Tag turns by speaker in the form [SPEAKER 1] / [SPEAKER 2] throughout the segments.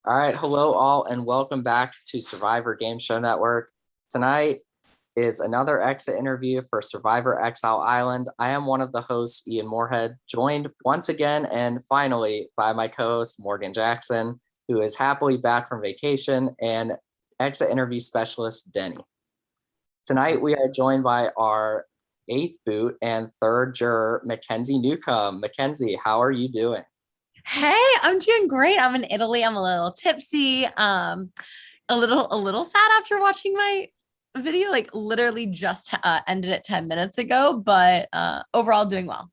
[SPEAKER 1] All right, hello all, and welcome back to Survivor Game Show Network. Tonight is another exit interview for Survivor Exile Island. I am one of the hosts, Ian Moorhead, joined once again and finally by my co-host, Morgan Jackson, who is happily back from vacation, and exit interview specialist, Dennie. Tonight, we are joined by our eighth boot and third juror, Mackenzie Newcomb. Mackenzie, how are you doing?
[SPEAKER 2] Hey, I'm doing great. I'm in Italy. I'm a little tipsy. A little sad after watching my video. Like literally just ended it 10 minutes ago, but overall doing well.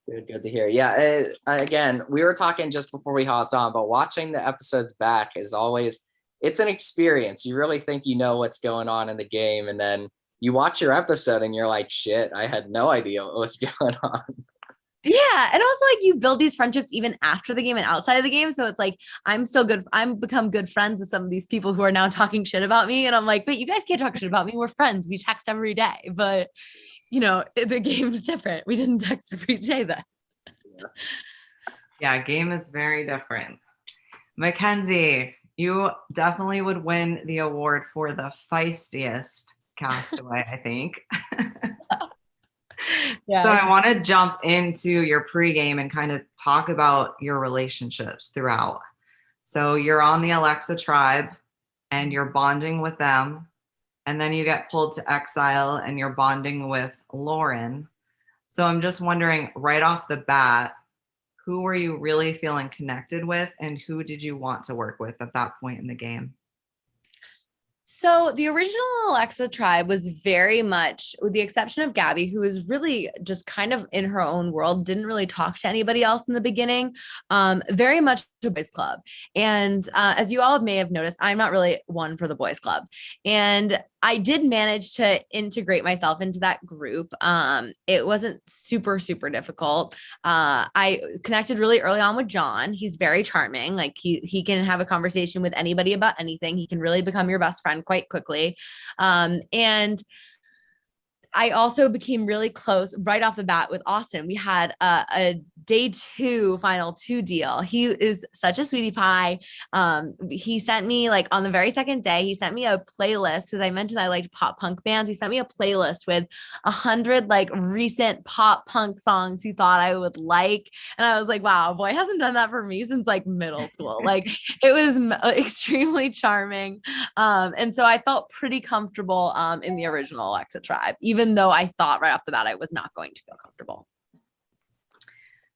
[SPEAKER 1] Good to hear. Yeah, again, we were talking just before we hopped on, but watching the episodes back is always, it's an experience. You really think you know what's going on in the game, and then you watch your episode and you're like, shit, I had no idea what was going on.
[SPEAKER 2] Yeah. And also like you build these friendships even after the game and outside of the game. So it's like I'm become good friends with some of these people who are now talking shit about me. And I'm like, but you guys can't talk shit about me. We're friends. We text every day. But the game's different. We didn't text every day then.
[SPEAKER 3] Yeah, game is very different. Mackenzie, you definitely would win the award for the feistiest castaway, I think.
[SPEAKER 2] Yeah.
[SPEAKER 3] So I want to jump into your pregame and kind of talk about your relationships throughout. So you're on the Alexa tribe and you're bonding with them. And then you get pulled to Exile and you're bonding with Lauren. So I'm just wondering, right off the bat, who were you really feeling connected with and who did you want to work with at that point in the game?
[SPEAKER 2] So the original Alexa tribe was very much, with the exception of Gaby, who was really just kind of in her own world, didn't really talk to anybody else in the beginning, very much a boys club. And as you all may have noticed, I'm not really one for the boys club. And I did manage to integrate myself into that group. It wasn't super, super difficult. I connected really early on with John. He's very charming. Like he can have a conversation with anybody about anything. He can really become your best friend quite quickly. And I also became really close right off the bat with Austin. We had a day two, final two deal. He is such a sweetie pie. He sent me, like, on the very second day, he sent me a playlist because I mentioned I liked pop punk bands. He sent me a playlist with 100 like recent pop punk songs he thought I would like. And I was like, wow, boy hasn't done that for me since like middle school. Like it was extremely charming. And so I felt pretty comfortable in the original Alexa tribe, even though I thought right off the bat I was not going to feel comfortable.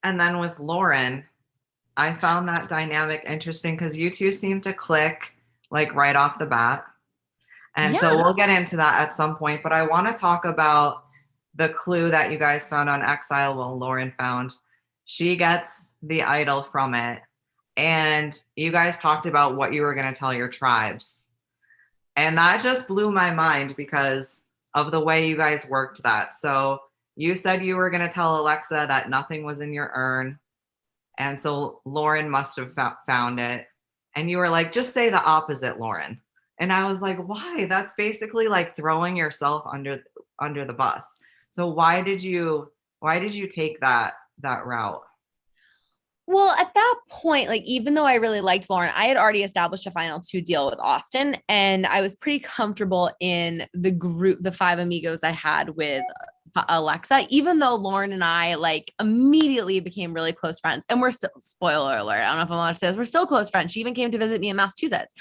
[SPEAKER 3] And then with Lauren, I found that dynamic interesting because you two seem to click like right off the bat. And so we'll get into that at some point, but I want to talk about the clue that you guys found on Exile. Well, Lauren found. She gets the idol from it. And you guys talked about what you were going to tell your tribes. And that just blew my mind because of the way you guys worked that. So you said you were going to tell Alexa that nothing was in your urn. And so Lauren must have found it. And you were like, just say the opposite, Lauren. And I was like, why? That's basically like throwing yourself under the bus. So why did you take that route?
[SPEAKER 2] Well, at that point, like, even though I really liked Lauren, I had already established a final two deal with Austin, and I was pretty comfortable in the group, the five amigos I had with Alexa, even though Lauren and I like immediately became really close friends. And we're still, spoiler alert, I don't know if I'm allowed to say this, we're still close friends. She even came to visit me in Massachusetts.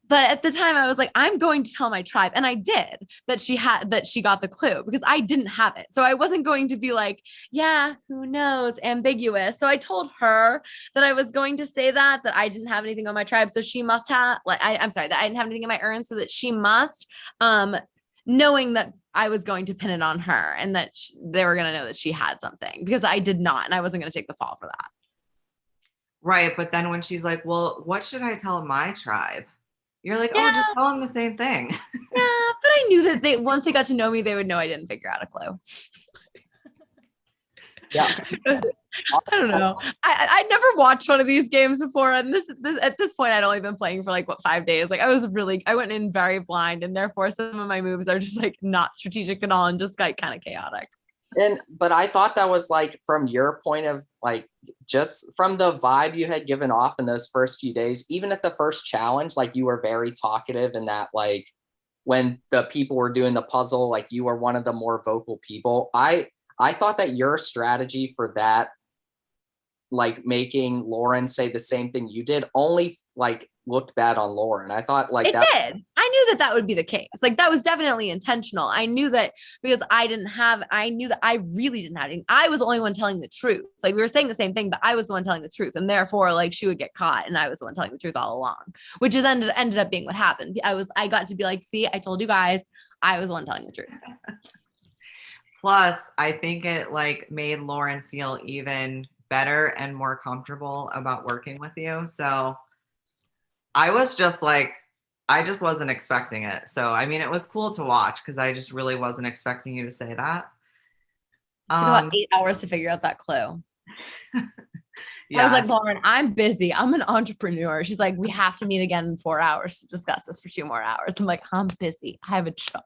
[SPEAKER 2] But at the time I was like, I'm going to tell my tribe. And I did, that she got the clue because I didn't have it. So I wasn't going to be like, yeah, who knows, ambiguous. So I told her that I was going to say that I didn't have anything on my tribe. So she must have, like, I'm sorry, that I didn't have anything in my urn. So that she must, knowing that I was going to pin it on her and that they were going to know that she had something, because I did not. And I wasn't going to take the fall for that.
[SPEAKER 3] Right. But then when she's like, well, what should I tell my tribe? You're like, oh, just tell them the same thing.
[SPEAKER 2] Yeah, but I knew that once they got to know me, they would know I didn't figure out a clue.
[SPEAKER 1] Yeah.
[SPEAKER 2] I don't know. I never watched one of these games before. And this at this point, I'd only been playing for like 5 days. Like I went in very blind, and therefore some of my moves are just like not strategic at all and just like kind of chaotic.
[SPEAKER 1] But I thought that was like, from your point of like, just from the vibe you had given off in those first few days, even at the first challenge, like you were very talkative, and that like when the people were doing the puzzle, like you were one of the more vocal people. I thought that your strategy for that, like making Lauren say the same thing you did, only like looked bad on Lauren. I thought like
[SPEAKER 2] it did. I knew that would be the case. Like that was definitely intentional. I knew that because I knew that I really didn't have anything. I was the only one telling the truth. Like we were saying the same thing, but I was the one telling the truth. And therefore like she would get caught and I was the one telling the truth all along, which is ended up being what happened. I got to be like, see, I told you guys, I was the one telling the truth.
[SPEAKER 3] Plus, I think it like made Lauren feel even better and more comfortable about working with you. So I was just like, I just wasn't expecting it. So, I mean, it was cool to watch because I just really wasn't expecting you to say that.
[SPEAKER 2] It took about 8 hours to figure out that clue.
[SPEAKER 3] Yeah.
[SPEAKER 2] I was like, Lauren, I'm busy. I'm an entrepreneur. She's like, we have to meet again in 4 hours to discuss this for 2 more hours. I'm like, I'm busy. I have a job.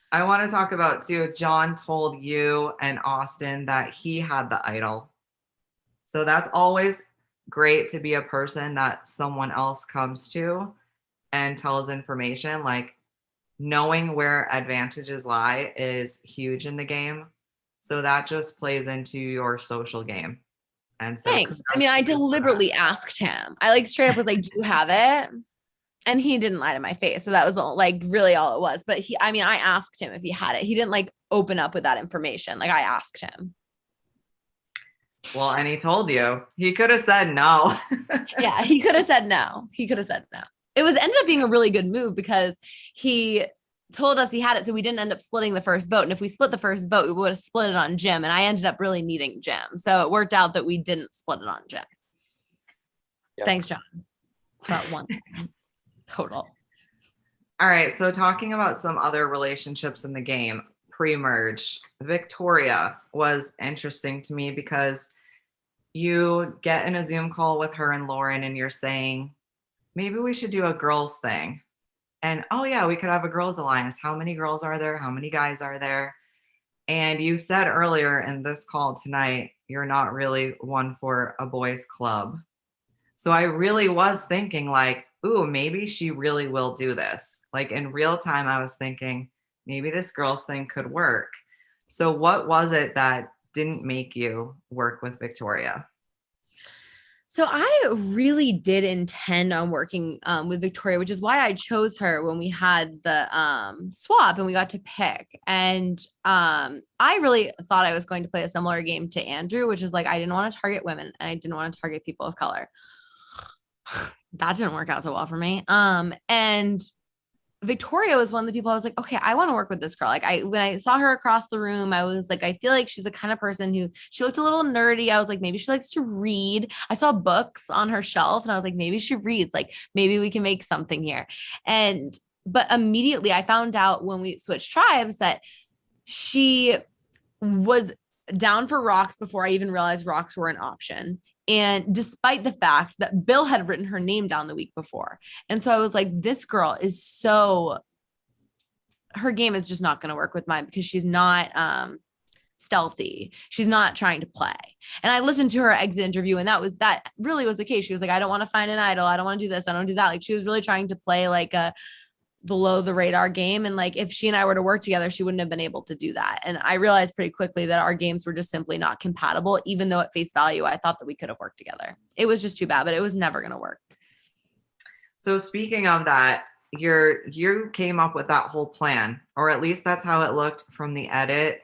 [SPEAKER 3] I want to talk about too, John told you and Austin that he had the idol. So that's always great to be a person that someone else comes to and tells information. Like knowing where advantages lie is huge in the game. So that just plays into your social game. And so
[SPEAKER 2] thanks. I mean, I deliberately asked him. I like straight up was like, do you have it? And he didn't lie to my face. So that was like really all it was. But I asked him if he had it. He didn't like open up with that information. Like I asked him.
[SPEAKER 3] Well, and he told you. He could have said no.
[SPEAKER 2] Yeah, he could have said no. It ended up being a really good move because he told us he had it. So we didn't end up splitting the first vote. And if we split the first vote, we would have split it on Jim. And I ended up really needing Jim. So it worked out that we didn't split it on Jim. Yep. Thanks, John. About one total.
[SPEAKER 3] All right. So talking about some other relationships in the game, pre-merge, Victoria was interesting to me because you get in a Zoom call with her and Lauren and you're saying, maybe we should do a girls thing. And, oh yeah, we could have a girls alliance. How many girls are there? How many guys are there? And you said earlier in this call tonight, you're not really one for a boys club. So I really was thinking like, ooh, maybe she really will do this. Like in real time, I was thinking maybe this girls thing could work. So what was it that didn't make you work with Victoria?
[SPEAKER 2] So I really did intend on working with Victoria, which is why I chose her when we had the swap and we got to pick. And I really thought I was going to play a similar game to Andrew, which is like, I didn't want to target women and I didn't want to target people of color. That didn't work out so well for me. And Victoria was one of the people I was like, okay, I want to work with this girl. Like when I saw her across the room, I was like, I feel like she's the kind of person who she looked a little nerdy. I was like, maybe she likes to read. I saw books on her shelf and I was like, maybe she reads, like maybe we can make something here. But immediately I found out when we switched tribes that she was down for rocks before I even realized rocks were an option. And despite the fact that Bill had written her name down the week before. And so I was like, this girl is her game is just not going to work with mine because she's not stealthy. She's not trying to play. And I listened to her exit interview and that really was the case. She was like, I don't want to find an idol. I don't want to do this. I don't do that. Like she was really trying to play like a below the radar game. And like, if she and I were to work together, she wouldn't have been able to do that. And I realized pretty quickly that our games were just simply not compatible, even though at face value, I thought that we could have worked together. It was just too bad, but it was never going to work.
[SPEAKER 3] So speaking of that, you came up with that whole plan, or at least that's how it looked from the edit,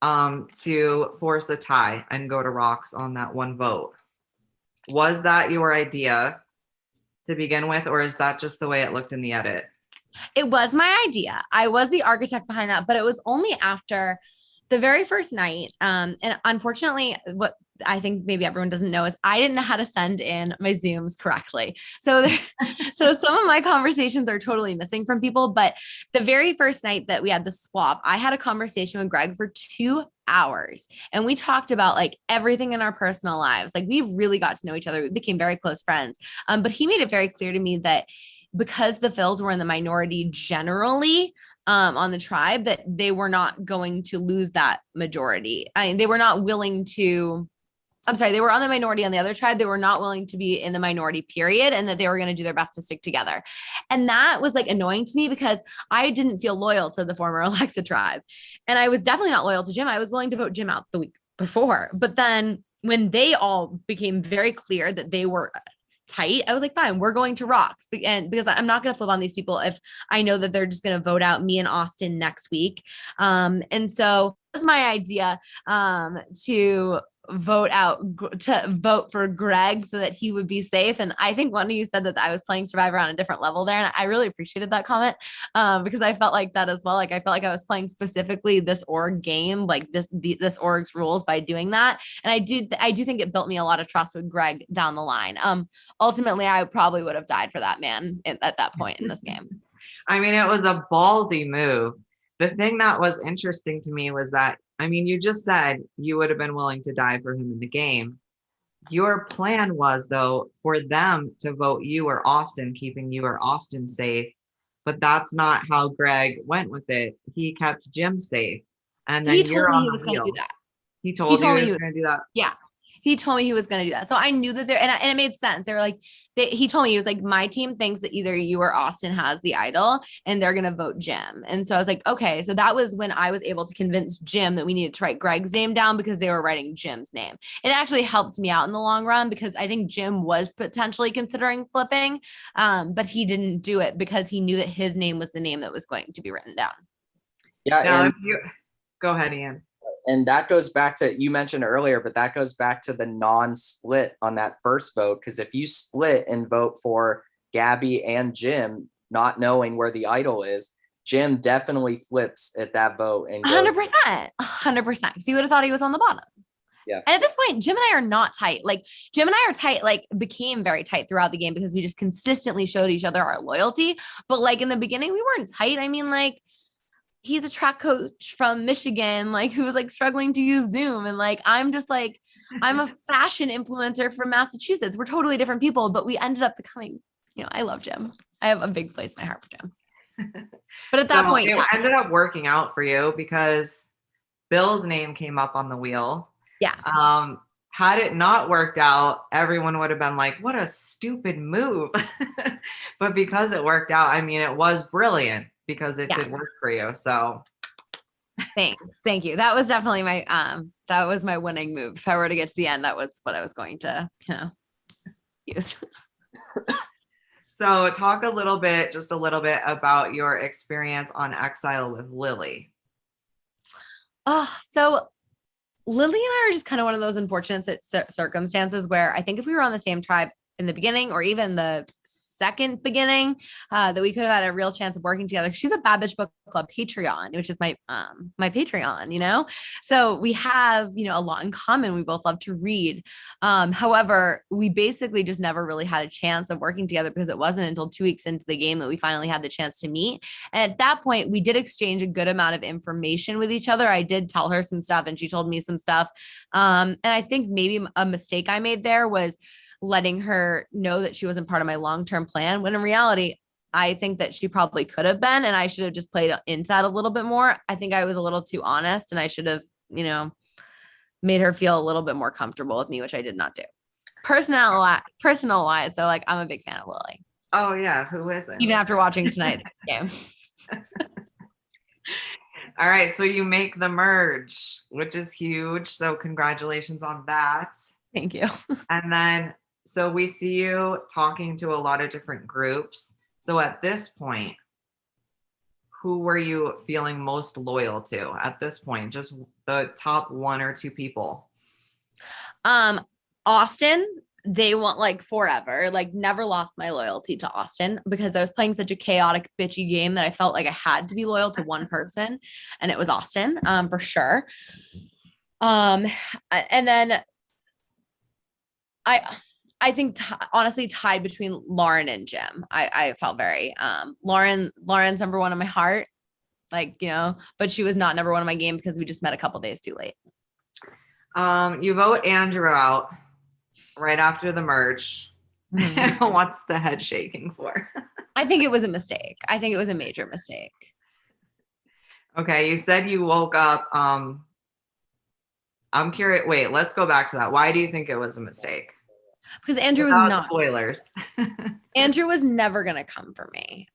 [SPEAKER 3] to force a tie and go to rocks on that one vote. Was that your idea to begin with, or is that just the way it looked in the edit?
[SPEAKER 2] It was my idea. I was the architect behind that, but it was only after the very first night. And unfortunately, what I think maybe everyone doesn't know is I didn't know how to send in my Zooms correctly. So some of my conversations are totally missing from people, but the very first night that we had the swap, I had a conversation with Greg for 2 hours and we talked about like everything in our personal lives. Like we really got to know each other. We became very close friends. But he made it very clear to me that because the Phils were in the minority generally, on the tribe, that they were not going to lose that majority. They were not willing to, I'm sorry, they were on the minority on the other tribe. They were not willing to be in the minority period, and that they were going to do their best to stick together. And that was like annoying to me because I didn't feel loyal to the former Alexa tribe. And I was definitely not loyal to Jim. I was willing to vote Jim out the week before. But then when they all became very clear that they were tight, I was like, fine, we're going to rocks. And because I'm not going to flip on these people if I know that they're just going to vote out me and Austin next week. And so that was my idea, to vote for Greg so that he would be safe. And I think one of you said that I was playing Survivor on a different level there. And I really appreciated that comment, because I felt like that as well. Like, I felt like I was playing specifically this org game, like this org's rules by doing that. And I do think it built me a lot of trust with Greg down the line. Ultimately, I probably would have died for that man at that point in this game.
[SPEAKER 3] I mean, it was a ballsy move. The thing that was interesting to me was that, I mean, you just said you would have been willing to die for him in the game. Your plan was, though, for them to vote you or Austin, keeping you or Austin safe. But that's not how Greg went with it. He kept Jim safe. And then you're on the wheel. He told you he was going to do that.
[SPEAKER 2] Yeah. He told me he was going to do that. So I knew that and it made sense. They were like, he told me, he was like, my team thinks that either you or Austin has the idol and they're going to vote Jim. And so I was like, okay. So that was when I was able to convince Jim that we needed to write Greg's name down because they were writing Jim's name. It actually helped me out in the long run because I think Jim was potentially considering flipping, but he didn't do it because he knew that his name was the name that was going to be written down.
[SPEAKER 1] Yeah.
[SPEAKER 3] Now, go ahead, Ian.
[SPEAKER 1] And that goes back to, you mentioned earlier, but that goes back to the non-split on that first vote. Because if you split and vote for Gaby and Jim, not knowing where the idol is, Jim definitely flips at that vote and goes
[SPEAKER 2] 100%. So you would have thought he was on the bottom.
[SPEAKER 1] Yeah.
[SPEAKER 2] And at this point, Jim and I are not tight. Like, Jim and I are tight, like became very tight throughout the game because we just consistently showed each other our loyalty. But like in the beginning, we weren't tight. I mean, like, he's a track coach from Michigan, like, who was like struggling to use Zoom. And like, I'm just like, I'm a fashion influencer from Massachusetts. We're totally different people, but we ended up becoming, I love Jim. I have a big place in my heart for Jim. But at that point,
[SPEAKER 3] it ended up working out for you because Bill's name came up on the wheel.
[SPEAKER 2] Yeah.
[SPEAKER 3] Had it not worked out, everyone would have been like, what a stupid move. But because it worked out, I mean, it was brilliant because it did work for you. So
[SPEAKER 2] thanks. Thank you. That was definitely that was my winning move. If I were to get to the end, that was what I was going to, use.
[SPEAKER 3] So talk just a little bit about your experience on Exile with Lilly.
[SPEAKER 2] So Lilly and I are just kind of one of those unfortunate circumstances where I think if we were on the same tribe in the beginning or even the second beginning, that we could have had a real chance of working together. She's a Bad Bitch Book Club Patreon, which is my Patreon, so we have, a lot in common. We both love to read. However, we basically just never really had a chance of working together because it wasn't until 2 weeks into the game that we finally had the chance to meet. And at that point, we did exchange a good amount of information with each other. I did tell her some stuff and she told me some stuff. And I think maybe a mistake I made there was letting her know that she wasn't part of my long-term plan, when in reality, I think that she probably could have been, and I should have just played into that a little bit more. I think I was a little too honest, and I should have, made her feel a little bit more comfortable with me, which I did not do. Personal wise, though, like, I'm a big fan of Lilly.
[SPEAKER 3] Oh yeah, who isn't?
[SPEAKER 2] Even after watching tonight's game.
[SPEAKER 3] All right, so you make the merge, which is huge. So congratulations on that.
[SPEAKER 2] Thank you.
[SPEAKER 3] And then, so we see you talking to a lot of different groups. So at this point, who were you feeling most loyal to at this point? Just the top 1 or 2 people.
[SPEAKER 2] Austin, day one, like forever, like never lost my loyalty to Austin because I was playing such a chaotic, bitchy game that I felt like I had to be loyal to one person, and it was Austin, for sure. And then I think honestly tied between Lauren and Jim. I felt very, Lauren's number 1 in my heart, but she was not number 1 in my game because we just met a couple days too late.
[SPEAKER 3] You vote Andrew out right after the merge. Mm-hmm. What's the head shaking for?
[SPEAKER 2] I think it was a mistake. I think it was a major mistake.
[SPEAKER 3] Okay, you said you woke up. I'm curious. Wait, let's go back to that. Why do you think it was a mistake?
[SPEAKER 2] Because Andrew was
[SPEAKER 3] Without
[SPEAKER 2] not.
[SPEAKER 3] spoilers.
[SPEAKER 2] Andrew was never going to come for me.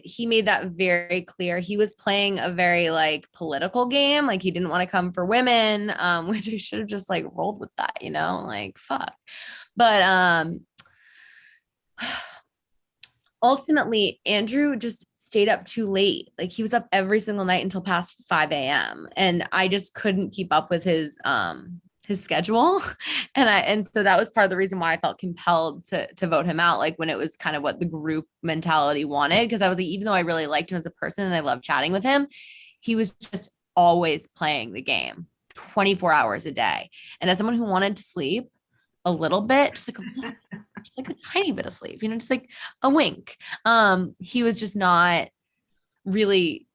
[SPEAKER 2] He made that very clear. He was playing a very like political game. Like he didn't want to come for women, which I should have just like rolled with that, you know, like fuck. But ultimately Andrew just stayed up too late. Like he was up every single night until past 5 a.m. And I just couldn't keep up with his schedule. And so that was part of the reason why I felt compelled to vote him out. Like when it was kind of what the group mentality wanted. Cause I was like, even though I really liked him as a person and I loved chatting with him, he was just always playing the game 24 hours a day. And as someone who wanted to sleep a little bit, just like a tiny bit of sleep, you know, just like a wink. He was just not really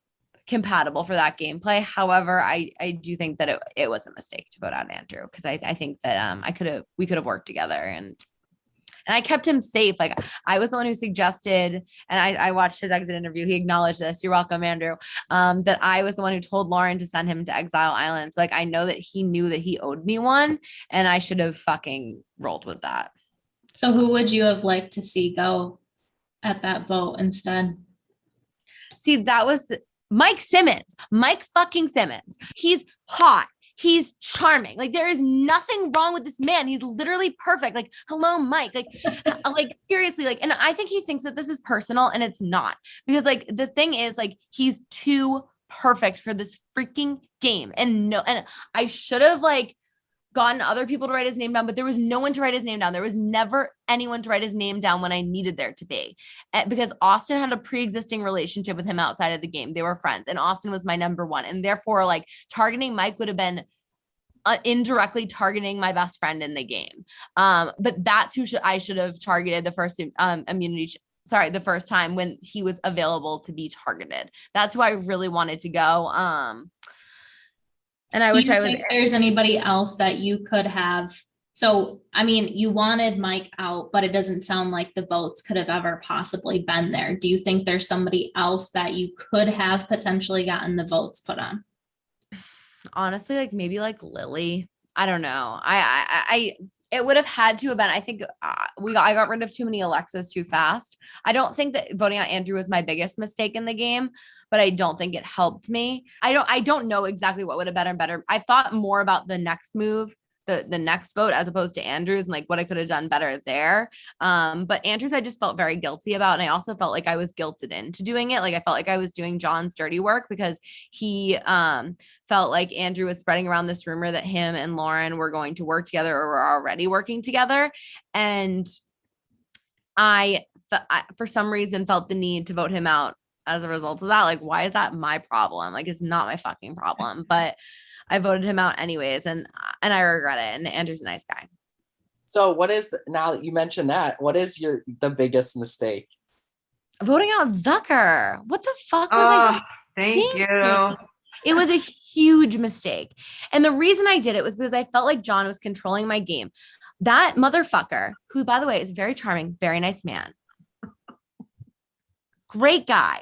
[SPEAKER 2] compatible for that gameplay. However, I do think that it was a mistake to vote out Andrew because I think that we could have worked together and I kept him safe. Like I was the one who suggested, and I watched his exit interview. He acknowledged this. You're welcome, Andrew. That I was the one who told Lauren to send him to Exile Island. So like I know that he knew that he owed me one, and I should have fucking rolled with that.
[SPEAKER 4] So who would you have liked to see go at that vote instead?
[SPEAKER 2] See, that was Mike Simmons. Mike fucking Simmons. He's hot. He's charming. Like there is nothing wrong with this man. He's literally perfect. Like, hello, Mike. Like seriously, like, and I think he thinks that this is personal and it's not because like the thing is like, he's too perfect for this freaking game. And I should have like gotten other people to write his name down, but there was no one to write his name down. There was never anyone to write his name down when I needed there to be because Austin had a pre-existing relationship with him outside of the game. They were friends and Austin was my number one. And therefore like targeting Mike would have been indirectly targeting my best friend in the game. But that's who I should have targeted the first the first time when he was available to be targeted. That's who I really wanted to go. And I wish I was.
[SPEAKER 4] Do you think there's anybody else that you could have? So, I mean, you wanted Mike out, but it doesn't sound like the votes could have ever possibly been there. Do you think there's somebody else that you could have potentially gotten the votes put on?
[SPEAKER 2] Honestly, like maybe like Lilly. I don't know. It would have had to have been. I think I got rid of too many Alexas too fast. I don't think that voting out Andrew was my biggest mistake in the game, but I don't think it helped me. I don't know exactly what would have been better. I thought more about the next move, the next vote, as opposed to Andrew's and like what I could have done better there. But Andrew's, I just felt very guilty about. And I also felt like I was guilted into doing it. Like I felt like I was doing John's dirty work because he felt like Andrew was spreading around this rumor that him and Lauren were going to work together or were already working together. And I for some reason felt the need to vote him out as a result of that. Like, why is that my problem? Like, it's not my fucking problem, but I voted him out anyways. And I regret it. And Andrew's a nice guy.
[SPEAKER 1] So now that you mentioned that, what is the biggest mistake?
[SPEAKER 2] Voting out Zucker. What the fuck was I
[SPEAKER 3] thank you.
[SPEAKER 2] It was a huge mistake. And the reason I did it was because I felt like John was controlling my game. That motherfucker, who, by the way, is very charming, very nice man. Great guy.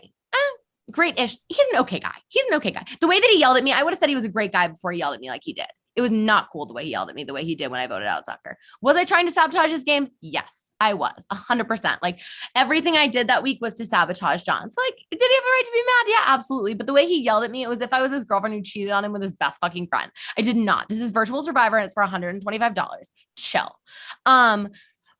[SPEAKER 2] Great-ish. He's an okay guy. The way that he yelled at me, I would have said he was a great guy before he yelled at me like he did. It was not cool the way he yelled at me, the way he did when I voted out Zucker. Was I trying to sabotage his game? Yes, I was 100%. Like everything I did that week was to sabotage John. So like, did he have a right to be mad? Yeah, absolutely. But the way he yelled at me, it was if I was his girlfriend who cheated on him with his best fucking friend. I did not. This is Virtual Survivor and it's for $125. Chill.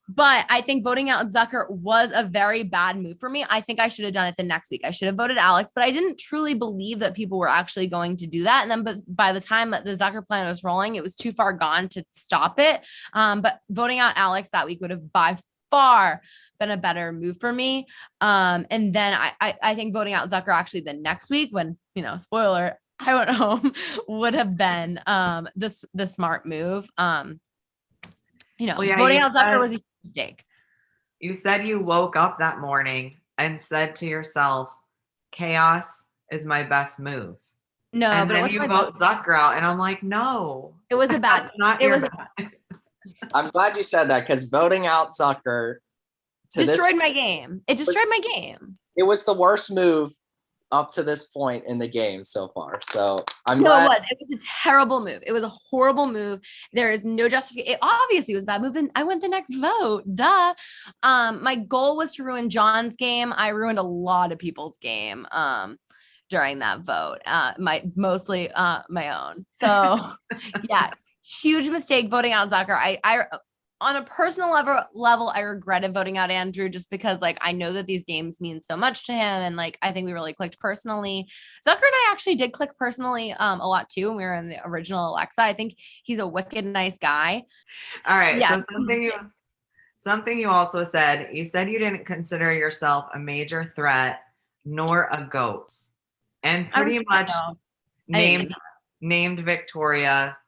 [SPEAKER 2] But I think voting out Zucker was a very bad move for me. I think I should have done it the next week. I should have voted Alex, but I didn't truly believe that people were actually going to do that. And then by the time that the Zucker plan was rolling, it was too far gone to stop it. But voting out Alex that week would have by far been a better move for me. And then I think voting out Zucker actually the next week when, spoiler, I went home would have been the smart move. Voting out Zucker was a mistake.
[SPEAKER 3] You said you woke up that morning and said to yourself, chaos is my best move.
[SPEAKER 2] No,
[SPEAKER 3] and
[SPEAKER 2] but
[SPEAKER 3] then you vote Zucker out, and I'm like, no.
[SPEAKER 2] It was a bad.
[SPEAKER 1] I'm glad you said that because voting out Zucker
[SPEAKER 2] destroyed my game. It destroyed my game.
[SPEAKER 1] It was the worst move up to this point in the game so far. So I'm
[SPEAKER 2] No,
[SPEAKER 1] glad.
[SPEAKER 2] it was a terrible move. It was a horrible move. There is no justification. It obviously was a bad move. And I went the next vote. Duh. My goal was to ruin John's game. I ruined a lot of people's game during that vote. Mostly my own. So yeah, huge mistake voting out Zucker. I on a personal level, I regretted voting out Andrew just because like I know that these games mean so much to him, and like I think we really clicked personally. Zucker and I actually did click personally a lot too when we were in the original Alexa. I think he's a wicked nice guy.
[SPEAKER 3] All right.
[SPEAKER 2] Yeah.
[SPEAKER 3] So something you also said, you said you didn't consider yourself a major threat nor a goat, and pretty much named Victoria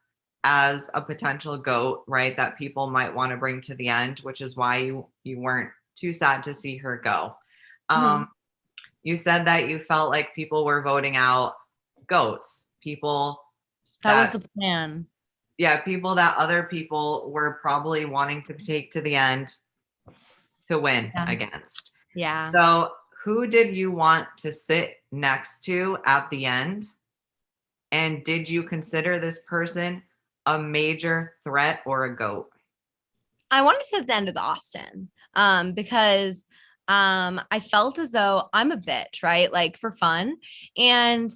[SPEAKER 3] as a potential GOAT, right? That people might want to bring to the end, which is why you weren't too sad to see her go. You said that you felt like people were voting out GOATs, people
[SPEAKER 2] that was the plan.
[SPEAKER 3] Yeah, people that other people were probably wanting to take to the end to win against.
[SPEAKER 2] Yeah.
[SPEAKER 3] So who did you want to sit next to at the end? And did you consider this person a major threat or a GOAT?
[SPEAKER 2] I wanted to sit at the end of the Austin because I felt as though I'm a bitch, right? Like for fun. And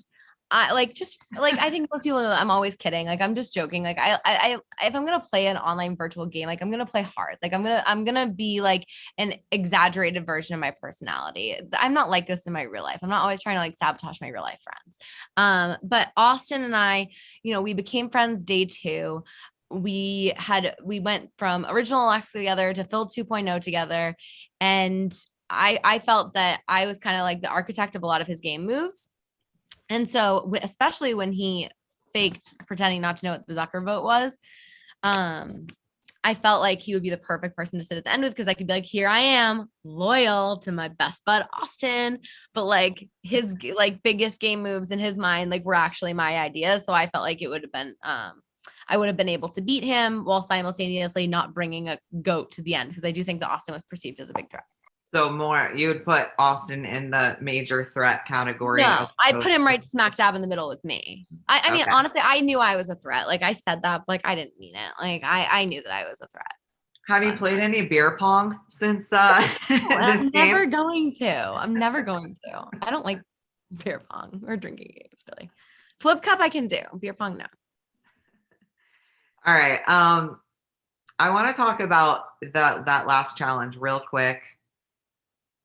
[SPEAKER 2] I like just like I think most people know that I'm always kidding. Like I'm just joking. Like I if I'm gonna play an online virtual game, like I'm gonna play hard. Like I'm gonna be like an exaggerated version of my personality. I'm not like this in my real life. I'm not always trying to like sabotage my real life friends. But Austin and I, we became friends day 2. We went from original Alexa together to Phil 2.0 together, and I felt that I was kind of like the architect of a lot of his game moves. And so, especially when he faked pretending not to know what the Zucker vote was, I felt like he would be the perfect person to sit at the end with, because I could be like, here I am, loyal to my best bud Austin, but like his like biggest game moves in his mind like were actually my ideas. So I felt like it would have been I would have been able to beat him while simultaneously not bringing a GOAT to the end, because I do think that Austin was perceived as a big threat.
[SPEAKER 3] So you would put Austin in the major threat category.
[SPEAKER 2] No, I put him right smack dab in the middle with me. I mean, honestly, I knew I was a threat. Like I said that, but like I didn't mean it. Like I knew that I was a threat.
[SPEAKER 3] Have you played any beer pong since
[SPEAKER 2] I'm never going to. I don't like beer pong or drinking games really. Flip cup I can do. Beer pong no.
[SPEAKER 3] All right. I want to talk about that last challenge real quick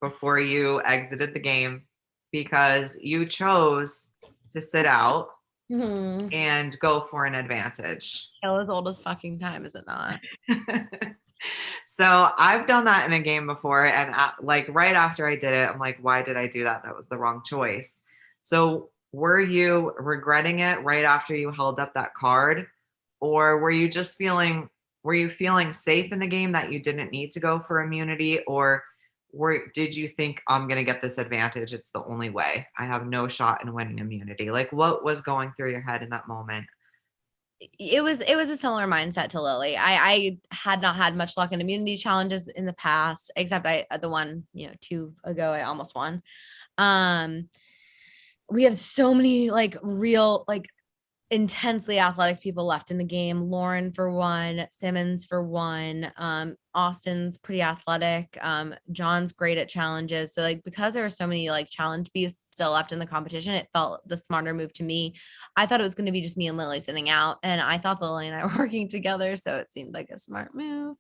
[SPEAKER 3] before you exited the game, because you chose to sit out and go for an advantage.
[SPEAKER 2] Hell as old as fucking time, is it not?
[SPEAKER 3] So I've done that in a game before, and like right after I did it, I'm like, why did I do that? That was the wrong choice. So were you regretting it right after you held up that card, or were you feeling safe in the game that you didn't need to go for immunity, or did you think, I'm going to get this advantage? It's the only way. I have no shot in winning immunity. Like what was going through your head in that moment?
[SPEAKER 2] It was a similar mindset to Lilly. I had not had much luck in immunity challenges in the past, except the one, 2 ago, I almost won. We have so many like real, like intensely athletic people left in the game. Lauren for one, Simmons for one, Austin's pretty athletic, John's great at challenges. So like because there are so many like challenge beasts still left in the competition, it felt the smarter move to me. I thought it was going to be just me and Lilly sitting out, and I thought Lilly and I were working together, so it seemed like a smart move,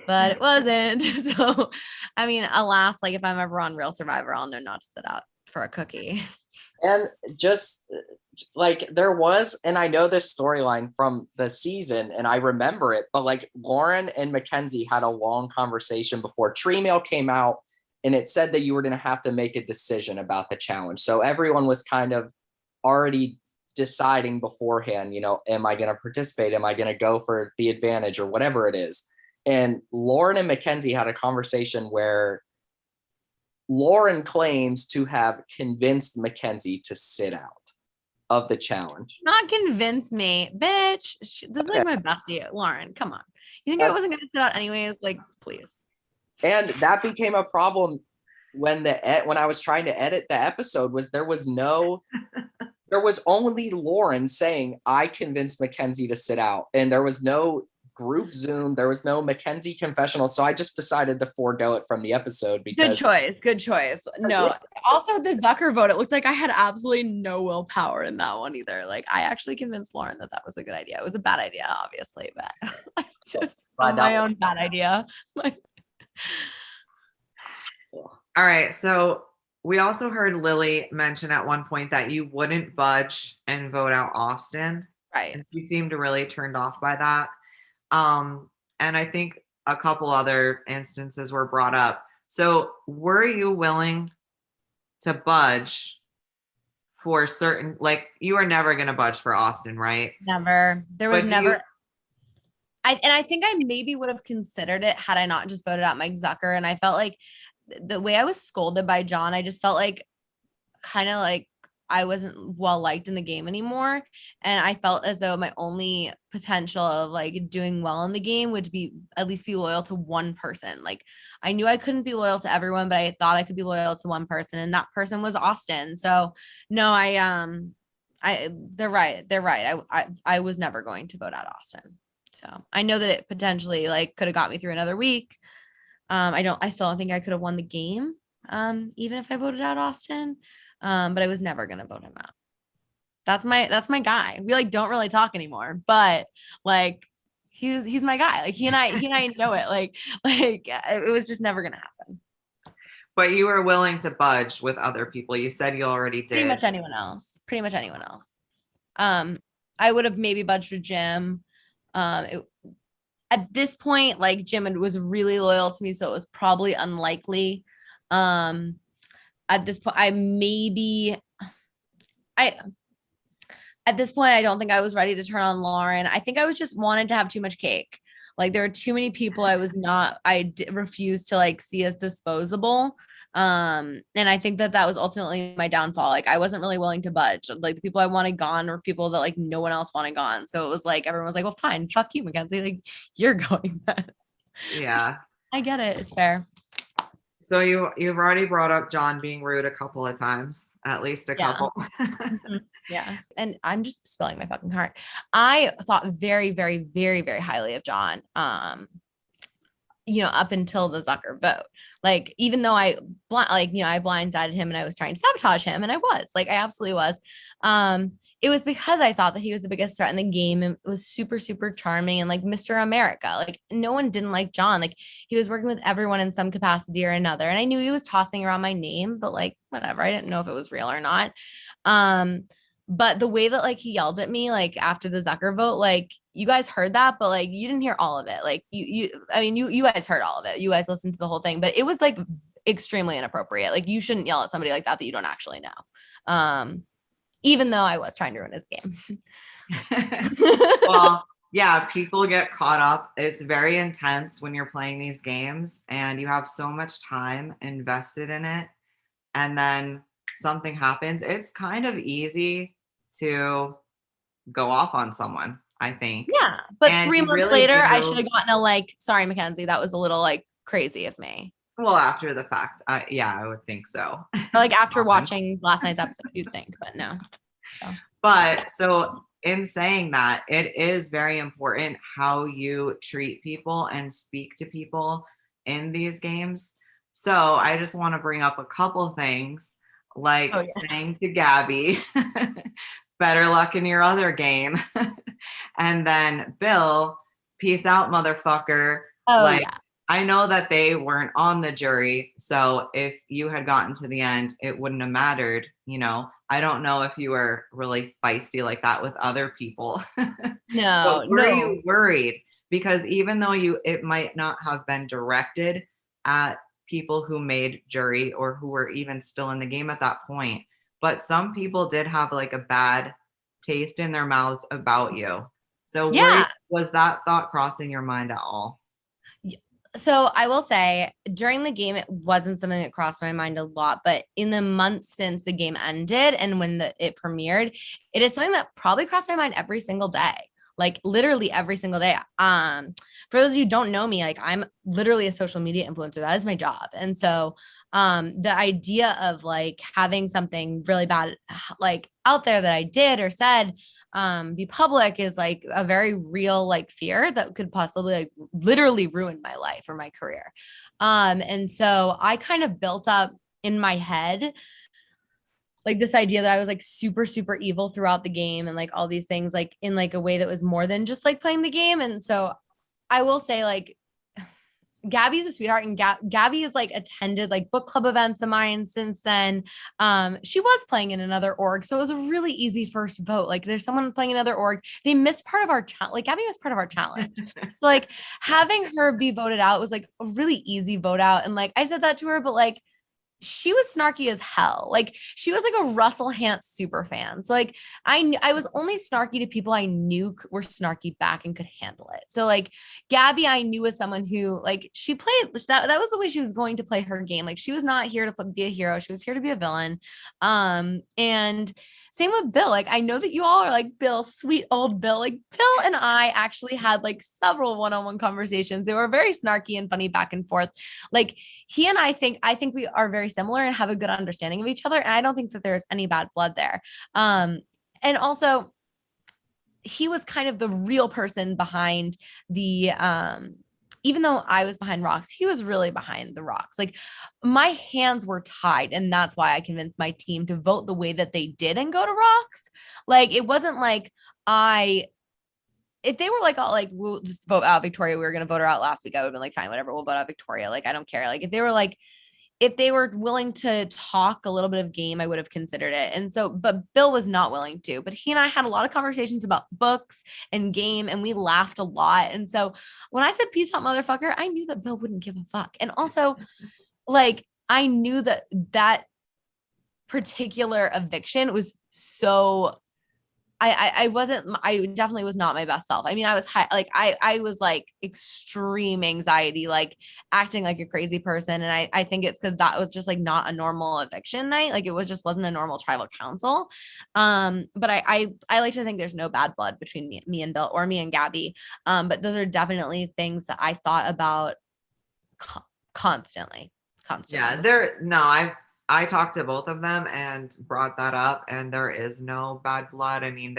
[SPEAKER 2] but it wasn't. So I mean, alas, like if I'm ever on Real Survivor, I'll know not to sit out for a cookie.
[SPEAKER 1] And just like there was, and I know this storyline from the season and I remember it, but like Lauren and Mackenzie had a long conversation before Tree Mail came out, and it said that you were going to have to make a decision about the challenge. So everyone was kind of already deciding beforehand, am I going to participate? Am I going to go for the advantage or whatever it is? And Lauren and Mackenzie had a conversation where Lauren claims to have convinced Mackenzie to sit out of the challenge.
[SPEAKER 2] Not convince me, bitch. This is like my bestie, Lauren. Come on. You think I wasn't going to sit out anyways? Like, please.
[SPEAKER 1] And that became a problem when I was trying to edit the episode was there was only Lauren saying, I convinced Mackenzie to sit out. And there was no group Zoom. There was no Mackenzie confessional. So I just decided to forego it from the episode because
[SPEAKER 2] Good choice. No, also the Zucker vote, it looked like I had absolutely no willpower in that one either. Like I actually convinced Lauren that was a good idea. It was a bad idea, obviously, but just my own bad idea.
[SPEAKER 3] All right. So we also heard Lilly mention at one point that you wouldn't budge and vote out Austin.
[SPEAKER 2] Right.
[SPEAKER 3] And she seemed really turned off by that. And I think a couple other instances were brought up. So were you willing to budge for certain, like you are never going to budge for Austin, right?
[SPEAKER 2] Never. There was never. I think I maybe would have considered it had I not just voted out Mike Zucker. And I felt like the way I was scolded by John, I just felt like kind of like I wasn't well liked in the game anymore. And I felt as though my only potential of like doing well in the game would be at least be loyal to one person. Like I knew I couldn't be loyal to everyone, but I thought I could be loyal to one person, and that person was Austin. So no, they're right. I was never going to vote out Austin. So I know that it potentially like could have got me through another week. I still don't think I could have won the game, even if I voted out Austin. But I was never gonna vote him out. That's my guy. We like don't really talk anymore, but like he's my guy. Like he and I know it. Like it was just never gonna happen.
[SPEAKER 3] But you were willing to budge with other people. You said you already did.
[SPEAKER 2] Pretty much anyone else. I would have maybe budged with Jim. At this point, like Jim was really loyal to me, so it was probably unlikely. At this point, I don't think I was ready to turn on Lauren. I think I was just wanted to have too much cake. Like there were too many people I refused to like see as disposable. And I think that was ultimately my downfall. Like I wasn't really willing to budge. Like the people I wanted gone were people that like no one else wanted gone. So it was like, everyone was like, well, fine, fuck you, Mackenzie. Like you're going then.
[SPEAKER 3] Yeah.
[SPEAKER 2] I get it. It's fair.
[SPEAKER 3] So you've already brought up John being rude a couple of times, at least a couple.
[SPEAKER 2] Yeah. And I'm just spilling my fucking heart. I thought very, very, very, very highly of John. Up until the Zucker vote. Like, even though I blindsided him and I was trying to sabotage him, and I absolutely was. It was because I thought that he was the biggest threat in the game and was super, super charming and like Mr. America. Like no one didn't like John. Like he was working with everyone in some capacity or another. And I knew he was tossing around my name, but like, whatever. I didn't know if it was real or not. But the way that like he yelled at me, like after the Zucker vote, like you guys heard that, but like you didn't hear all of it. Like you guys heard all of it. You guys listened to the whole thing, but it was like extremely inappropriate. Like you shouldn't yell at somebody like that you don't actually know. Even though I was trying to ruin his game.
[SPEAKER 3] Well, yeah, people get caught up. It's very intense when you're playing these games and you have so much time invested in it. And then something happens. It's kind of easy to go off on someone, I think.
[SPEAKER 2] Yeah. But
[SPEAKER 3] and
[SPEAKER 2] 3 months
[SPEAKER 3] really
[SPEAKER 2] later, I should have gotten a like, sorry, Mackenzie, that was a little like crazy of me.
[SPEAKER 3] Well, after the fact, yeah, I would think so.
[SPEAKER 2] Or like after watching last night's episode, you'd think, but no.
[SPEAKER 3] But so in saying that, it is very important how you treat people and speak to people in these games. So I just want to bring up a couple things, like saying to Gaby, better luck in your other game. And then Bill, peace out, motherfucker. I know that they weren't on the jury, so if you had gotten to the end, it wouldn't have mattered. I don't know if you were really feisty like that with other people.
[SPEAKER 2] No,
[SPEAKER 3] were you worried? Because even though it might not have been directed at people who made jury or who were even still in the game at that point, but some people did have like a bad taste in their mouths about you. So was that thought crossing your mind at all?
[SPEAKER 2] So I will say during the game, it wasn't something that crossed my mind a lot, but in the months since the game ended and when it premiered, it is something that probably crossed my mind every single day. like literally every single day. For those of you who don't know me, like I'm literally a social media influencer. That is my job. And so the idea of like having something really bad like out there that I did or said be public is like a very real like fear that could possibly like literally ruin my life or my career. And so I kind of built up in my head like this idea that I was like super, super evil throughout the game and like all these things like in like a way that was more than just like playing the game. And so I will say like Gabby's a sweetheart, and Gabby has like attended like book club events of mine since then. She was playing in another org, so it was a really easy first vote. Like there's someone playing another org. They missed part of our challenge. Like Gabby was part of our challenge. So like having her be voted out was like a really easy vote out. And like I said that to her, but like she was snarky as hell. Like she was like a Russell Hantz super fan. So like I was only snarky to people I knew were snarky back and could handle it. So like Gabby, I knew as someone who like she played that was the way she was going to play her game. Like she was not here to be a hero. She was here to be a villain. And same with Bill. Like, I know that you all are like, Bill, sweet old Bill. Like, Bill and I actually had like several one-on-one conversations. They were very snarky and funny back and forth. Like, he and I think we are very similar and have a good understanding of each other. And I don't think that there's any bad blood there. And also, he was kind of the real person behind the even though I was behind rocks, he was really behind the rocks. Like my hands were tied. And that's why I convinced my team to vote the way that they did and go to rocks. Like it wasn't like if they were like, oh, like, we'll just vote out Victoria, we were going to vote her out last week, I would have been like, fine, whatever, we'll vote out Victoria. Like, I don't care. Like if they were willing to talk a little bit of game, I would have considered it. And so, but Bill was not willing to, but he and I had a lot of conversations about books and game, and we laughed a lot. And so when I said, peace out, motherfucker, I knew that Bill wouldn't give a fuck. And also like, I knew that that particular eviction was so I definitely was not my best self. I mean, I was I was like extreme anxiety, like acting like a crazy person. And I think it's because that was just like not a normal eviction night. Like it wasn't a normal tribal council. But I like to think there's no bad blood between me and Bill or me and Gabby. But those are definitely things that I thought about constantly.
[SPEAKER 3] Yeah, I talked to both of them and brought that up, and there is no bad blood. I mean,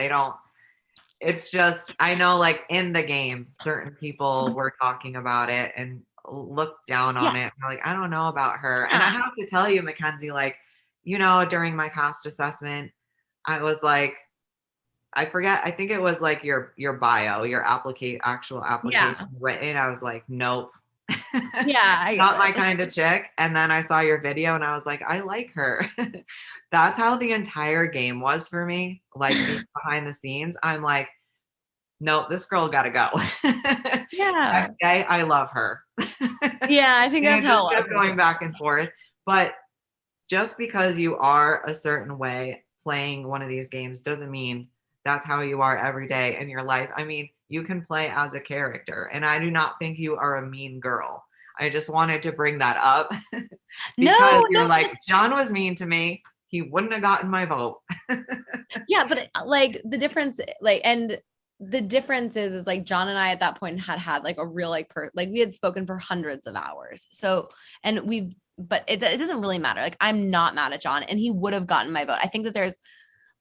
[SPEAKER 3] it's just, I know like in the game, certain people were talking about it and looked down on it. Like, I don't know about her. And I have to tell you, Mackenzie, like, during my cast assessment, I was like, I forget, I think it was like your bio, your actual application written. I was like, nope.
[SPEAKER 2] Yeah,
[SPEAKER 3] not my kind of chick. And then I saw your video and I was like, I like her. That's how the entire game was for me. Like behind the scenes, I'm like, nope, this girl gotta go.
[SPEAKER 2] Yeah.
[SPEAKER 3] Next day, I love her.
[SPEAKER 2] Yeah, I think that's how
[SPEAKER 3] it kept going back and forth. But just because you are a certain way playing one of these games doesn't mean that's how you are every day in your life. I mean, you can play as a character, and I do not think you are a mean girl. I just wanted to bring that up because you're like, John was mean to me. He wouldn't have gotten my vote.
[SPEAKER 2] Yeah, but like the difference, like, and the difference is like John and I at that point had like a real like we had spoken for hundreds of hours. So, and but it doesn't really matter. Like I'm not mad at John, and he would have gotten my vote. I think that there's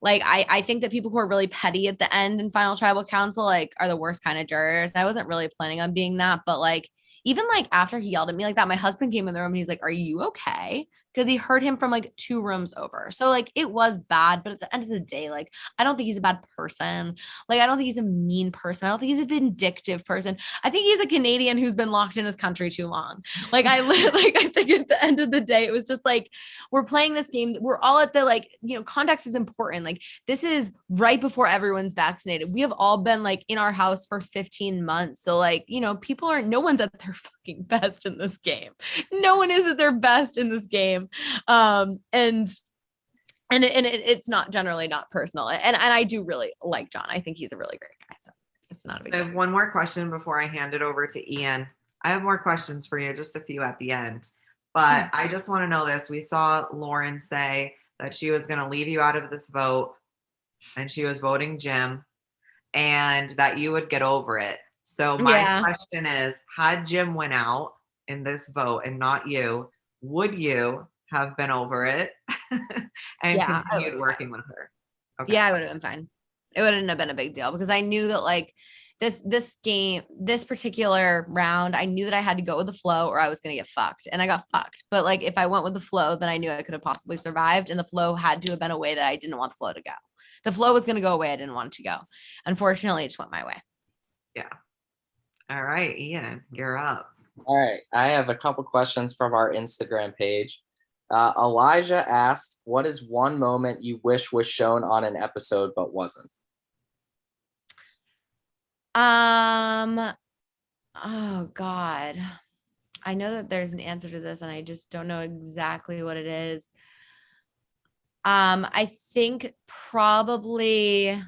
[SPEAKER 2] like, I think that people who are really petty at the end in Final Tribal Council, like are the worst kind of jurors. And I wasn't really planning on being that, but like, even like after he yelled at me like that, my husband came in the room and he's like, are you okay? Because he heard him from like 2 rooms over. So like it was bad, but at the end of the day, like I don't think he's a bad person. Like I don't think he's a mean person. I don't think he's a vindictive person. I think he's a Canadian who's been locked in his country too long. Like I think at the end of the day, it was just like, we're playing this game. We're all at the like, context is important. Like this is right before everyone's vaccinated. We have all been like in our house for 15 months. So like, no one's at their fucking best in this game. No one is at their best in this game. And it's not generally not personal. And I do really like John. I think he's a really great guy. So it's not a big deal.
[SPEAKER 3] I have one more question before I hand it over to Ian. I have more questions for you, just a few at the end. But I just want to know this. We saw Lauren say that she was going to leave you out of this vote and she was voting Jim. and that you would get over it. So my
[SPEAKER 2] Yeah.
[SPEAKER 3] question is, had Jim went out in this vote and not you, would you have been over it and
[SPEAKER 2] Yeah, I
[SPEAKER 3] continued
[SPEAKER 2] would've
[SPEAKER 3] working with her? Okay.
[SPEAKER 2] Yeah, I would have been fine. It wouldn't have been a big deal because I knew that like this game, this particular round, I knew that I had to go with the flow or I was going to get fucked, and I got fucked. But like if I went with the flow, then I knew I could have possibly survived, and the flow had to have been a way that I didn't want the flow to go. The flow was going to go away I didn't want it to go. Unfortunately, it just went my way.
[SPEAKER 3] Yeah. All right, Ian, you're up.
[SPEAKER 1] All right. I have a couple questions from our Instagram page. Elijah asked, what is one moment you wish was shown on an episode but wasn't?
[SPEAKER 2] Oh God. I know that there's an answer to this and I just don't know exactly what it is. I think probably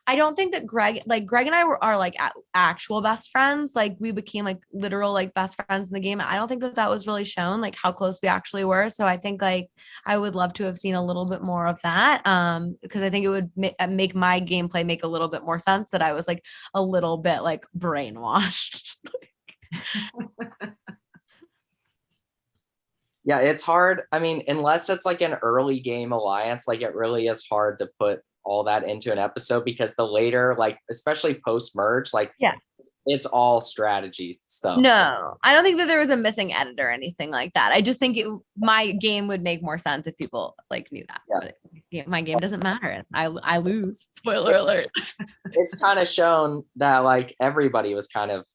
[SPEAKER 2] I don't think that Greg and I are like actual best friends. Like we became like literal like best friends in the game. I don't think that was really shown, like how close we actually were. So I think like I would love to have seen a little bit more of that, because I think it would make my gameplay make a little bit more sense, that I was like a little bit like brainwashed.
[SPEAKER 1] Yeah, it's hard. I mean, unless it's like an early game alliance, like it really is hard to put all that into an episode, because the later, like especially post merge, like
[SPEAKER 2] Yeah.
[SPEAKER 1] it's all strategy stuff.
[SPEAKER 2] No, I don't think that there was a missing edit or anything like that. I just think my game would make more sense if people like knew that.
[SPEAKER 1] Yeah.
[SPEAKER 2] But my game doesn't matter. I lose. Spoiler alert.
[SPEAKER 1] It's kind of shown that like everybody was kind of,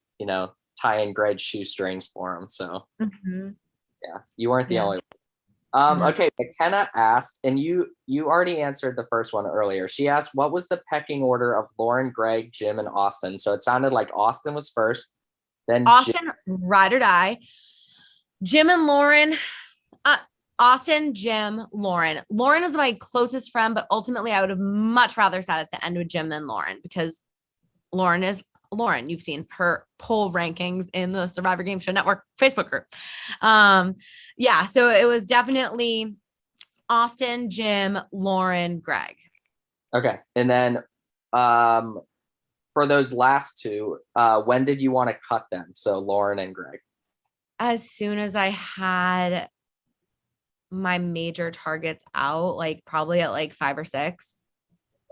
[SPEAKER 1] tying Greg's shoestrings for him. So yeah, you weren't the only one. Okay, McKenna asked, and you already answered the first one earlier. She asked, what was the pecking order of Lauren, Greg, Jim, and Austin? So it sounded like Austin was first, then
[SPEAKER 2] Austin, ride or die. Jim and Lauren. Austin, Jim, Lauren. Lauren is my closest friend, but ultimately I would have much rather sat at the end with Jim than Lauren, because Lauren is Lauren. You've seen her poll rankings in the Survivor Game Show Network Facebook group. Yeah, so it was definitely Austin, Jim, Lauren, Greg.
[SPEAKER 1] Okay. And then for those last two, when did you want to cut them? So Lauren and Greg.
[SPEAKER 2] As soon as I had my major targets out, like probably at like 5 or 6.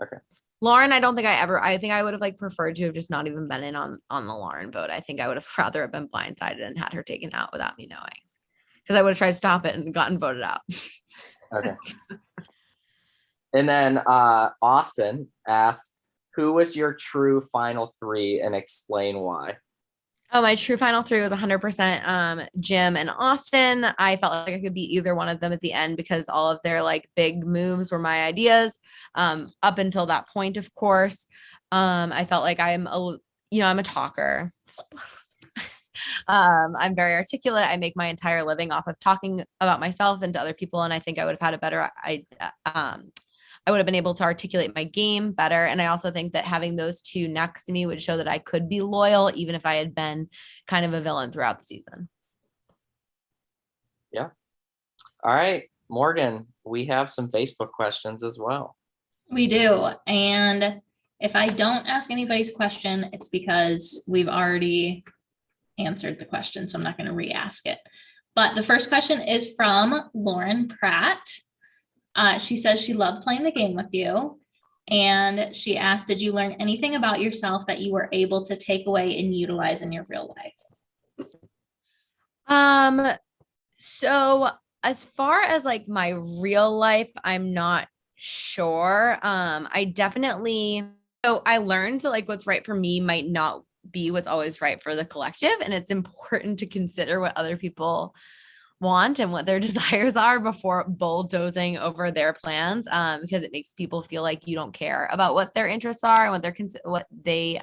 [SPEAKER 1] Okay.
[SPEAKER 2] Lauren, I don't think I think I would have like preferred to have just not even been in on the Lauren vote. I think I would have rather have been blindsided and had her taken out without me knowing, because I would have tried to stop it and gotten voted out.
[SPEAKER 1] Okay. And then Austin asked, who was your true final 3 and explain why?
[SPEAKER 2] Oh, my true final 3 was 100% Jim and Austin. I felt like I could beat either one of them at the end because all of their like big moves were my ideas. Up until that point, of course, I felt like I'm a talker. I'm very articulate. I make my entire living off of talking about myself and to other people, and I think I would have had a better I would have been able to articulate my game better. And I also think that having those two next to me would show that I could be loyal, even if I had been kind of a villain throughout the season.
[SPEAKER 1] Yeah. All right, Morgan, we have some Facebook questions as well.
[SPEAKER 4] We do. And if I don't ask anybody's question, it's because we've already answered the question. So I'm not going to re-ask it. But the first question is from Lauren Pratt. She says she loved playing the game with you. And she asked, did you learn anything about yourself that you were able to take away and utilize in your real life?
[SPEAKER 2] So as far as like my real life, I'm not sure. I learned that like what's right for me might not be what's always right for the collective. And it's important to consider what other people want and what their desires are before bulldozing over their plans, because it makes people feel like you don't care about what their interests are and what they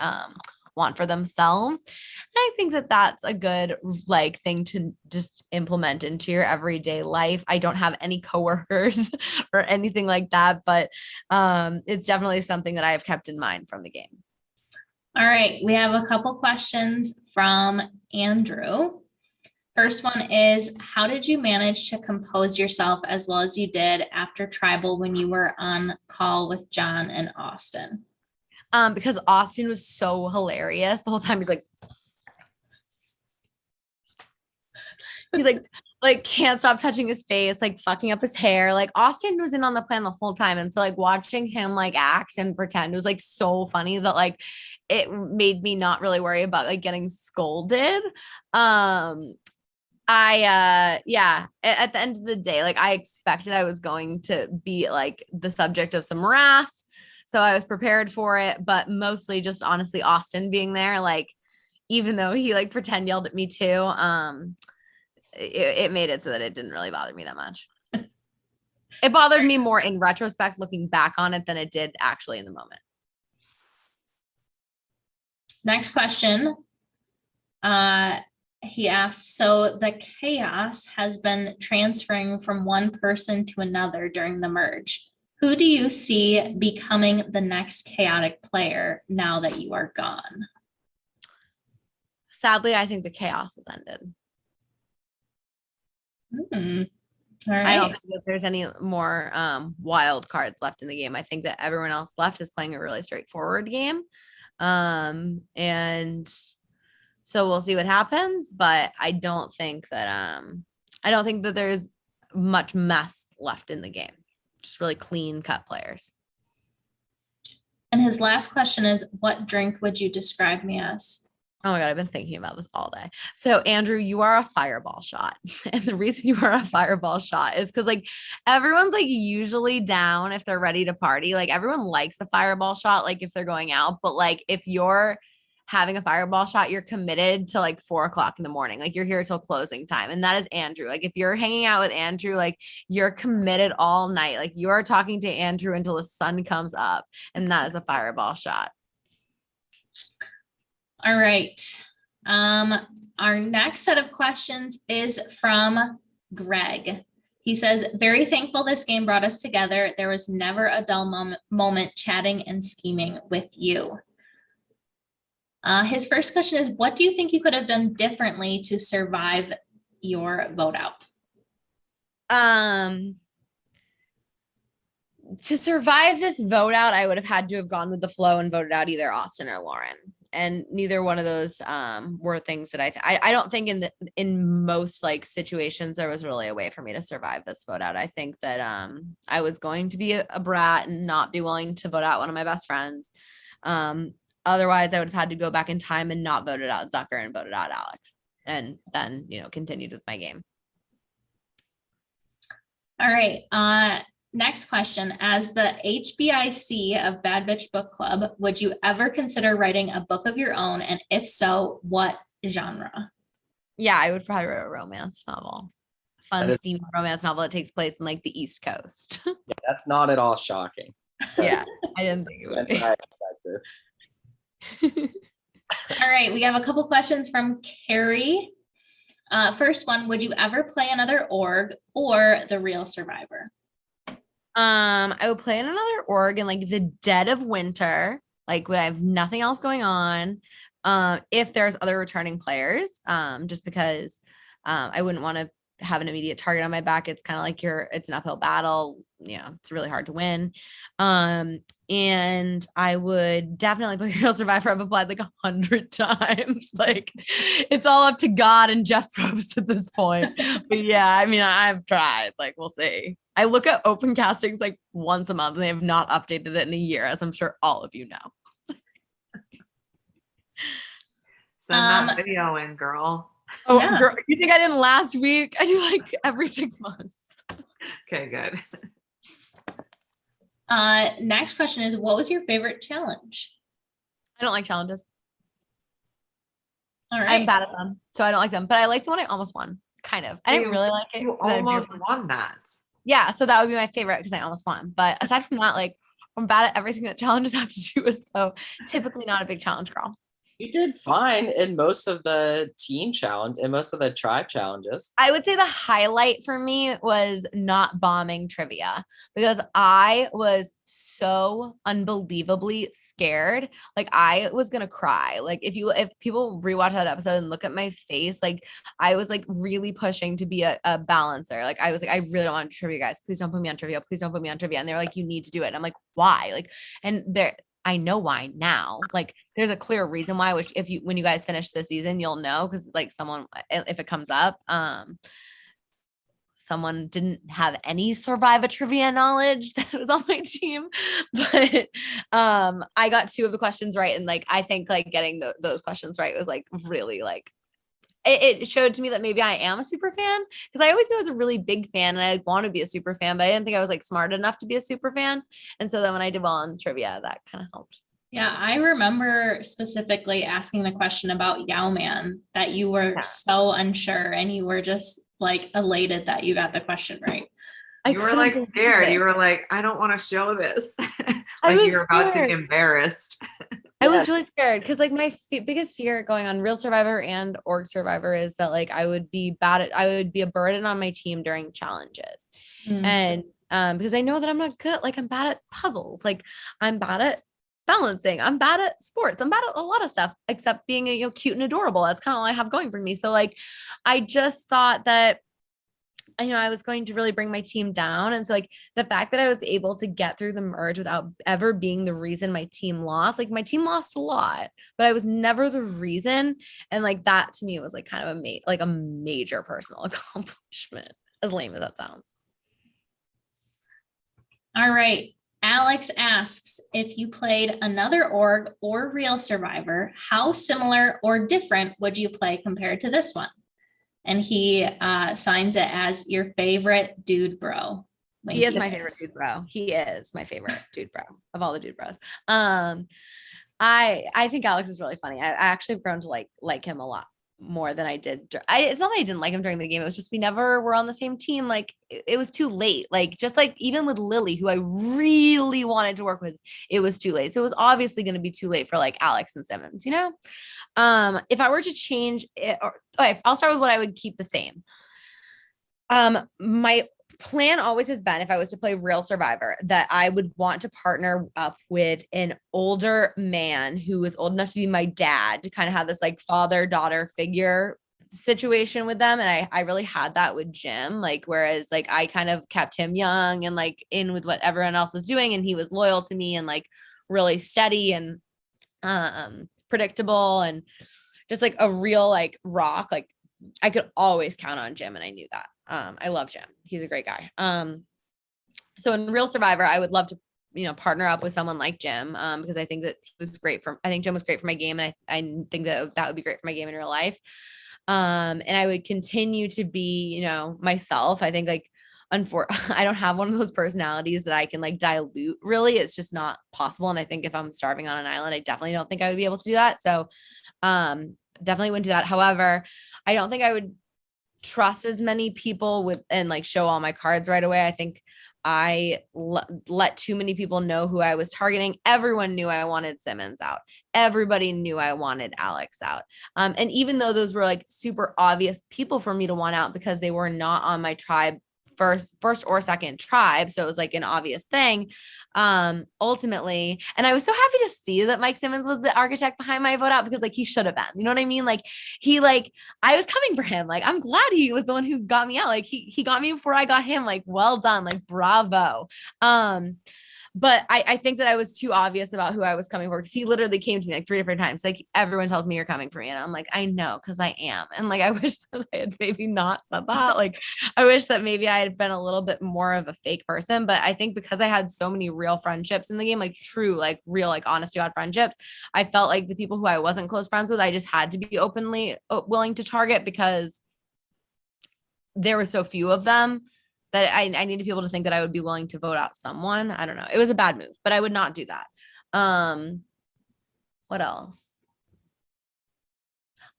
[SPEAKER 2] want for themselves. And I think that that's a good like thing to just implement into your everyday life. I don't have any coworkers or anything like that, but it's definitely something that I have kept in mind from the game.
[SPEAKER 4] All right, we have a couple questions from Andrew. First one is, how did you manage to compose yourself as well as you did after tribal when you were on call with John and Austin?
[SPEAKER 2] Because Austin was so hilarious the whole time. He's like can't stop touching his face, like fucking up his hair. Like Austin was in on the plan the whole time. And so like watching him like act and pretend was like so funny that like it made me not really worry about like getting scolded. Yeah, at the end of the day, like I expected I was going to be like the subject of some wrath. So I was prepared for it, but mostly just honestly Austin being there, like even though he like pretend yelled at me too, it made it so that it didn't really bother me that much. It bothered me more in retrospect looking back on it than it did actually in the moment.
[SPEAKER 4] Next question. He asked, so the chaos has been transferring from one person to another during the merge. Who do you see becoming the next chaotic player now that you are gone?
[SPEAKER 2] Sadly, I think the chaos has ended.
[SPEAKER 4] All right.
[SPEAKER 2] I don't think that there's any more wild cards left in the game. I think that everyone else left is playing a really straightforward game. And so we'll see what happens, but I don't think that there's much mess left in the game. Just really clean cut players.
[SPEAKER 4] And his last question is, what drink would you describe me as?
[SPEAKER 2] Oh my God, I've been thinking about this all day. So Andrew, you are a fireball shot. And the reason you are a fireball shot is because like everyone's like usually down if they're ready to party. Like everyone likes a fireball shot, like if they're going out, but like if you're having a fireball shot, you're committed to like 4:00 in the morning. Like you're here till closing time. And that is Andrew. Like if you're hanging out with Andrew, like you're committed all night. Like you are talking to Andrew until the sun comes up. And that is a fireball shot.
[SPEAKER 4] All right. Our next set of questions is from Greg. He says, very thankful this game brought us together. There was never a dull moment chatting and scheming with you. His first question is, what do you think you could have done differently to survive your vote out?
[SPEAKER 2] To survive this vote out, I would have had to have gone with the flow and voted out either Austin or Lauren. And neither one of those were things that I don't think in most like situations there was really a way for me to survive this vote out. I think that I was going to be a brat and not be willing to vote out one of my best friends. Otherwise, I would have had to go back in time and not voted out Zucker and voted out Alex, and then continued with my game.
[SPEAKER 4] All right. Next question. As the HBIC of Bad Bitch Book Club, would you ever consider writing a book of your own? And if so, what genre?
[SPEAKER 2] Yeah, I would probably write a romance novel. Fun, steamy romance novel that takes place in like the East Coast.
[SPEAKER 1] Yeah, that's not at all shocking.
[SPEAKER 2] Yeah, I didn't think it would
[SPEAKER 1] That's
[SPEAKER 2] be.
[SPEAKER 1] what I expected.
[SPEAKER 4] All right. We have a couple questions from Carrie. First one, would you ever play another org or the real Survivor?
[SPEAKER 2] I would play in another org in like the dead of winter, like when I have nothing else going on. If there's other returning players, just because I wouldn't want to have an immediate target on my back. It's kind of like it's an uphill battle. It's really hard to win. And I would definitely play Real Survivor. I've applied like 100 times. Like it's all up to God and Jeff Probst at this point. But yeah, I mean, I've tried. Like we'll see. I look at open castings like once a month and they have not updated it in a year, as I'm sure all of you know.
[SPEAKER 3] Send that video in, girl.
[SPEAKER 2] Oh, yeah. Girl, you think I didn't last week? I do like every 6 months.
[SPEAKER 3] Okay, good.
[SPEAKER 4] Next question is, what was your favorite challenge?
[SPEAKER 2] I don't like challenges.
[SPEAKER 4] All right.
[SPEAKER 2] I'm bad at them, so I don't like them. But I like the one I almost won. Kind of. I didn't really like it.
[SPEAKER 3] You almost won that.
[SPEAKER 2] Yeah, so that would be my favorite because I almost won. But aside from that, like I'm bad at everything that challenges have to do with. So typically not a big challenge girl.
[SPEAKER 1] You did fine in most of the team challenge and most of the tribe challenges.
[SPEAKER 2] I would say the highlight for me was not bombing trivia because I was so unbelievably scared. Like I was gonna cry. Like if people rewatch that episode and look at my face, like I was like really pushing to be a balancer. Like I was like, I really don't want trivia, guys. Please don't put me on trivia. Please don't put me on trivia. And they're like, you need to do it. And I'm like, why? Like, and they're I know why now. Like there's a clear reason why, which when you guys finish the season, you'll know. Cause like someone, if it comes up, someone didn't have any Survivor trivia knowledge that was on my team, but I got 2 of the questions right. And like, I think like getting those questions right was like really like, it showed to me that maybe I am a super fan because I always knew I was a really big fan and I want to be a super fan, but I didn't think I was like smart enough to be a super fan. And so then when I did well on trivia, that kind of helped.
[SPEAKER 4] Yeah, I remember specifically asking the question about Yao Man that you were so unsure and you were just like elated that you got the question right.
[SPEAKER 3] You were like scared. You were like, I don't want to show this. Like you're about to be embarrassed.
[SPEAKER 2] I was really scared because like my biggest fear going on Real Survivor and Org Survivor is that like I would be a burden on my team during challenges. And because I know that I'm not good at, like I'm bad at puzzles, like I'm bad at balancing, I'm bad at sports, I'm bad at a lot of stuff except being cute and adorable. That's kind of all I have going for me. So like I just thought that I was going to really bring my team down. And so like the fact that I was able to get through the merge without ever being the reason my team lost, like my team lost a lot, but I was never the reason. And like that to me was like kind of a major personal accomplishment, as lame as that sounds.
[SPEAKER 4] All right. Alex asks, if you played another org or Real Survivor, how similar or different would you play compared to this one? And he signs it as your favorite dude bro.
[SPEAKER 2] He is my favorite dude bro. He is my favorite dude bro of all the dude bros. I think Alex is really funny. I actually have grown to like him a lot more than I did. It's not that I didn't like him during the game. It was just we never were on the same team. Like it was too late. Like just like even with Lilly, who I really wanted to work with, it was too late. So it was obviously going to be too late for like Alex and Simmons, if I were to change it, I'll start with what I would keep the same. My plan always has been, if I was to play Real Survivor, that I would want to partner up with an older man who was old enough to be my dad, to kind of have this like father-daughter figure situation with them. And I really had that with Jim, like, whereas like I kind of kept him young and like in with what everyone else was doing. And he was loyal to me and like really steady and predictable and just like a real like rock. Like I could always count on Jim and I knew that. I love Jim. He's a great guy. So in Real Survivor, I would love to, partner up with someone like Jim, because I think that I think Jim was great for my game. And I think that would be great for my game in real life. And I would continue to be, myself. I think like, I don't have one of those personalities that I can like dilute really. It's just not possible. And I think if I'm starving on an island, I definitely don't think I would be able to do that. So, definitely wouldn't do that. However, I don't think I would trust as many people and like show all my cards right away. I think I let too many people know who I was targeting. Everyone knew I wanted Simmons out. Everybody knew I wanted Alex out. And even though those were like super obvious people for me to want out because they were not on my tribe, first or second tribe, so it was like an obvious thing, ultimately. And I was so happy to see that Mike Simmons was the architect behind my vote out, because like he should have been, you know what I mean? Like I was coming for him. Like I'm glad he was the one who got me out. Like he got me before I got him. Like well done, like bravo. But I think that I was too obvious about who I was coming for, because he literally came to me like 3 different times. Like everyone tells me you're coming for me. And I'm like, I know, because I am. And like, I wish that I had maybe not said that. Like, I wish that maybe I had been a little bit more of a fake person. But I think because I had so many real friendships in the game, like true, like real, like honest to God friendships, I felt like the people who I wasn't close friends with, I just had to be openly willing to target, because there were so few of them that I needed people to think that I would be willing to vote out someone. I don't know. It was a bad move, but I would not do that. What else?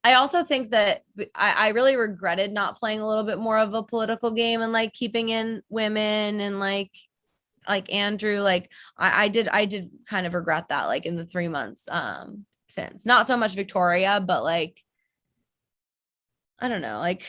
[SPEAKER 2] I also think that I really regretted not playing a little bit more of a political game and like keeping in women and like like Andrew, like I did kind of regret that, like in the 3 months since. Not so much Victoria, but like I don't know, like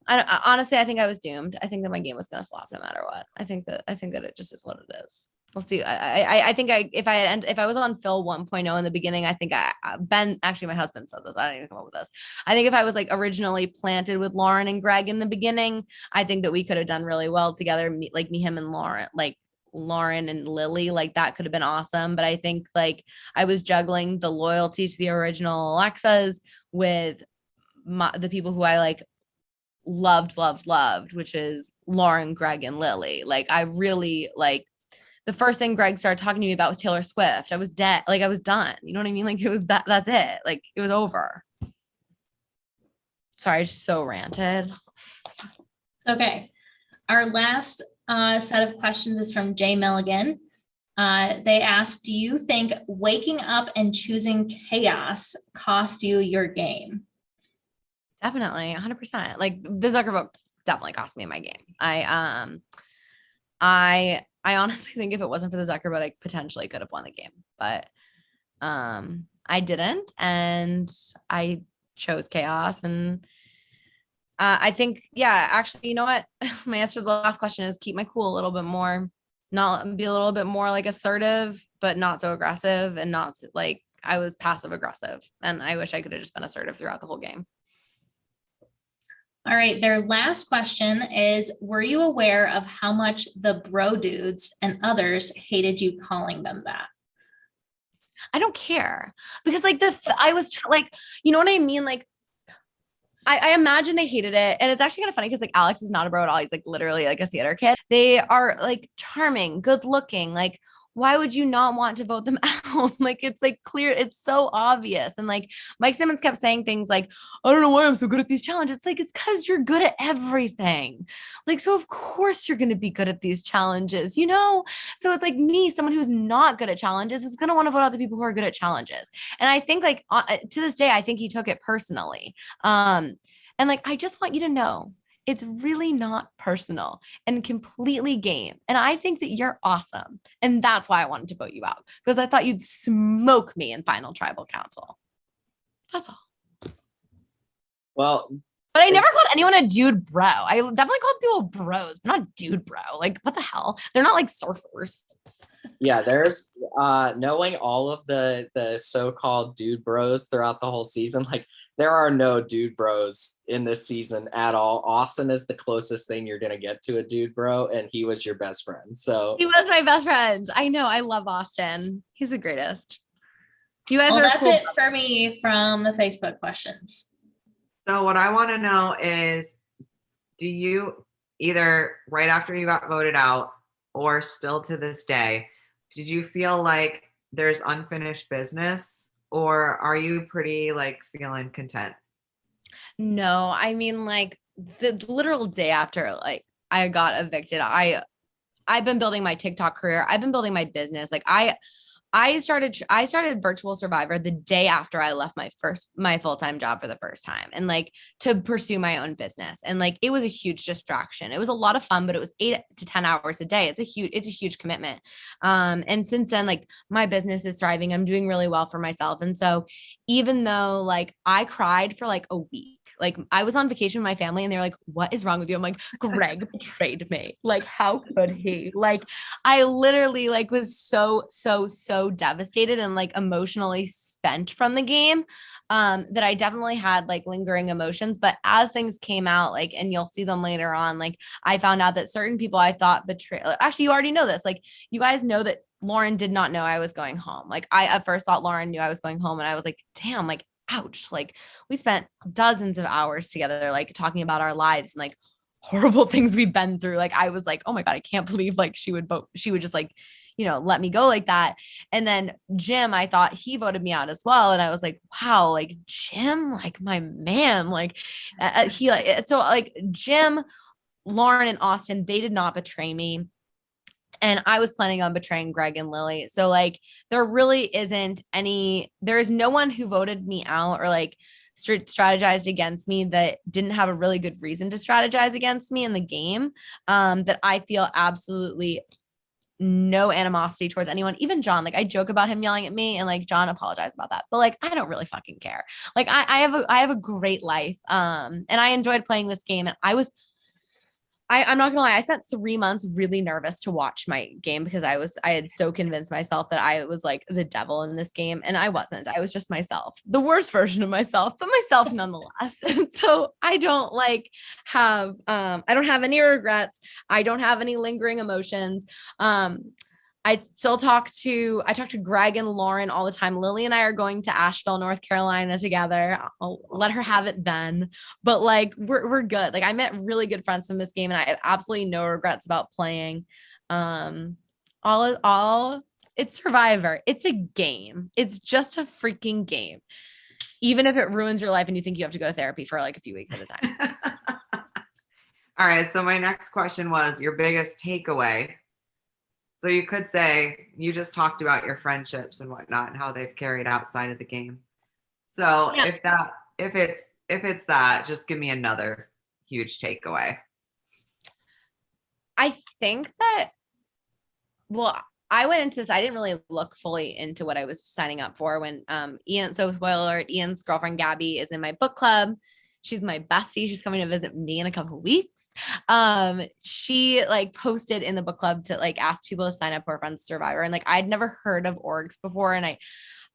[SPEAKER 2] honestly, I think I was doomed. I think that my game was going to flop no matter what. I think that it just is what it is. We'll see. I think if I was on Phil 1.0 in the beginning, I think Ben, actually my husband said this, I didn't even come up with this. I think if I was like originally planted with Lauren and Greg in the beginning, I think that we could have done really well together. Me, him and Lauren, like Lauren and Lilly, like that could have been awesome. But I think like I was juggling the loyalty to the original Alexas with the people who I like loved, which is Lauren, Greg, and Lilly. Like I really like the first thing Greg started talking to me about was Taylor Swift. I was dead. Like I was done. You know what I mean? Like it was that's it. Like it was over. Sorry, I just so ranted.
[SPEAKER 4] Okay. Our last set of questions is from Jay Milligan. They asked, do you think waking up and choosing chaos cost you your game?
[SPEAKER 2] Definitely 100%. Like the Zucker vote definitely cost me my game. I honestly think if it wasn't for the Zucker vote, I potentially could have won the game, but I didn't, and I chose chaos. And I think, yeah, actually, you know what? My answer to the last question is keep my cool a little bit more, not be a little bit more like assertive, but not so aggressive, and not like I was passive aggressive. And I wish I could have just been assertive throughout the whole game.
[SPEAKER 4] All right. Their last question is, were you aware of how much the bro dudes and others hated you calling them that?
[SPEAKER 2] I don't care, because like I was like, you know what I mean? Like I imagine they hated it. And it's actually kind of funny because like Alex is not a bro at all. He's like literally like a theater kid. They are like charming, good looking. Like, why would you not want to vote them out? Like, it's like clear. It's so obvious. And like Mike Simmons kept saying things like, I don't know why I'm so good at these challenges. It's like, it's because you're good at everything. Like, so of course you're going to be good at these challenges, you know? So it's like me, someone who's not good at challenges is going to want to vote out the people who are good at challenges. And I think like to this day, I think he took it personally. And like, I just want you to know, it's really not personal and completely game. And I think that you're awesome. And that's why I wanted to vote you out, because I thought you'd smoke me in final tribal council. That's all.
[SPEAKER 1] Well,
[SPEAKER 2] but I never called anyone a dude bro. I definitely called people bros, but not dude bro. Like, what the hell? They're not like surfers.
[SPEAKER 1] Yeah, there's knowing all of the so-called dude bros throughout the whole season, like there are no dude bros in this season at all. Austin is the closest thing you're gonna get to a dude bro, and he was your best friend. So
[SPEAKER 2] he was my best friend. I know. I love Austin. He's the greatest. You guys
[SPEAKER 4] well,
[SPEAKER 2] are
[SPEAKER 4] that's
[SPEAKER 2] cool.
[SPEAKER 4] it for me from the Facebook questions.
[SPEAKER 3] So what I want to know is, do you either right after you got voted out or still to this day, did you feel like there's unfinished business, or are you pretty like feeling content?
[SPEAKER 2] No, I mean like the literal day after like I got evicted, I've been building my TikTok career. I've been building my business. Like I started Virtual Survivor the day after I left my full-time job for the first time, and like to pursue my own business. And like it was a huge distraction. It was a lot of fun, but it was 8 to 10 hours a day. It's a huge commitment. And since then, like my business is thriving. I'm doing really well for myself. And so even though like I cried for like a week, like I was on vacation with my family and they were like, what is wrong with you? I'm like, Greg betrayed me. Like, how could he? Like, I literally like was so devastated and like emotionally spent from the game, that I definitely had like lingering emotions. But as things came out, like, and you'll see them later on, like I found out that certain people I thought betrayed, actually, you already know this, like you guys know that Lauren did not know I was going home. Like I at first thought Lauren knew I was going home, and I was like, damn, like, ouch. Like we spent dozens of hours together, like talking about our lives and like horrible things we've been through. Like I was like, oh my God, I can't believe like she would just like, you know, let me go like that. And then Jim, I thought he voted me out as well. And I was like, wow, like Jim, like my man, like he like, so like Jim, Lauren and Austin, they did not betray me. And I was planning on betraying Greg and Lilly. So like, there really isn't there is no one who voted me out or like strategized against me that didn't have a really good reason to strategize against me in the game, that I feel absolutely no animosity towards anyone, even John. Like I joke about him yelling at me, and like John apologized about that, but like I don't really fucking care. Like I have a great life, and I enjoyed playing this game, and I'm not gonna lie, I spent 3 months really nervous to watch my game because I had so convinced myself that I was like the devil in this game, and I wasn't. I was just myself, the worst version of myself, but myself nonetheless. And so I don't I don't have any regrets. I don't have any lingering emotions. I talk to Greg and Lauren all the time. Lily and I are going to Asheville, North Carolina together. I'll let her have it then. But like, we're good. Like I met really good friends from this game, and I have absolutely no regrets about playing. It's Survivor. It's a game. It's just a freaking game. Even if it ruins your life and you think you have to go to therapy for like a few weeks at a time.
[SPEAKER 3] All right. So my next question was your biggest takeaway. So you could say you just talked about your friendships and whatnot and how they've carried outside of the game. So
[SPEAKER 2] Yeah.
[SPEAKER 3] if it's that, just give me another huge takeaway.
[SPEAKER 2] I think that, well, I went into this, I didn't really look fully into what I was signing up for when Ian, so spoiler alert, Ian's girlfriend Gaby is in my book club. She's my bestie. She's coming to visit me in a couple of weeks. She like posted in the book club to like ask people to sign up for Friends Survivor. And like, I'd never heard of orgs before. And I,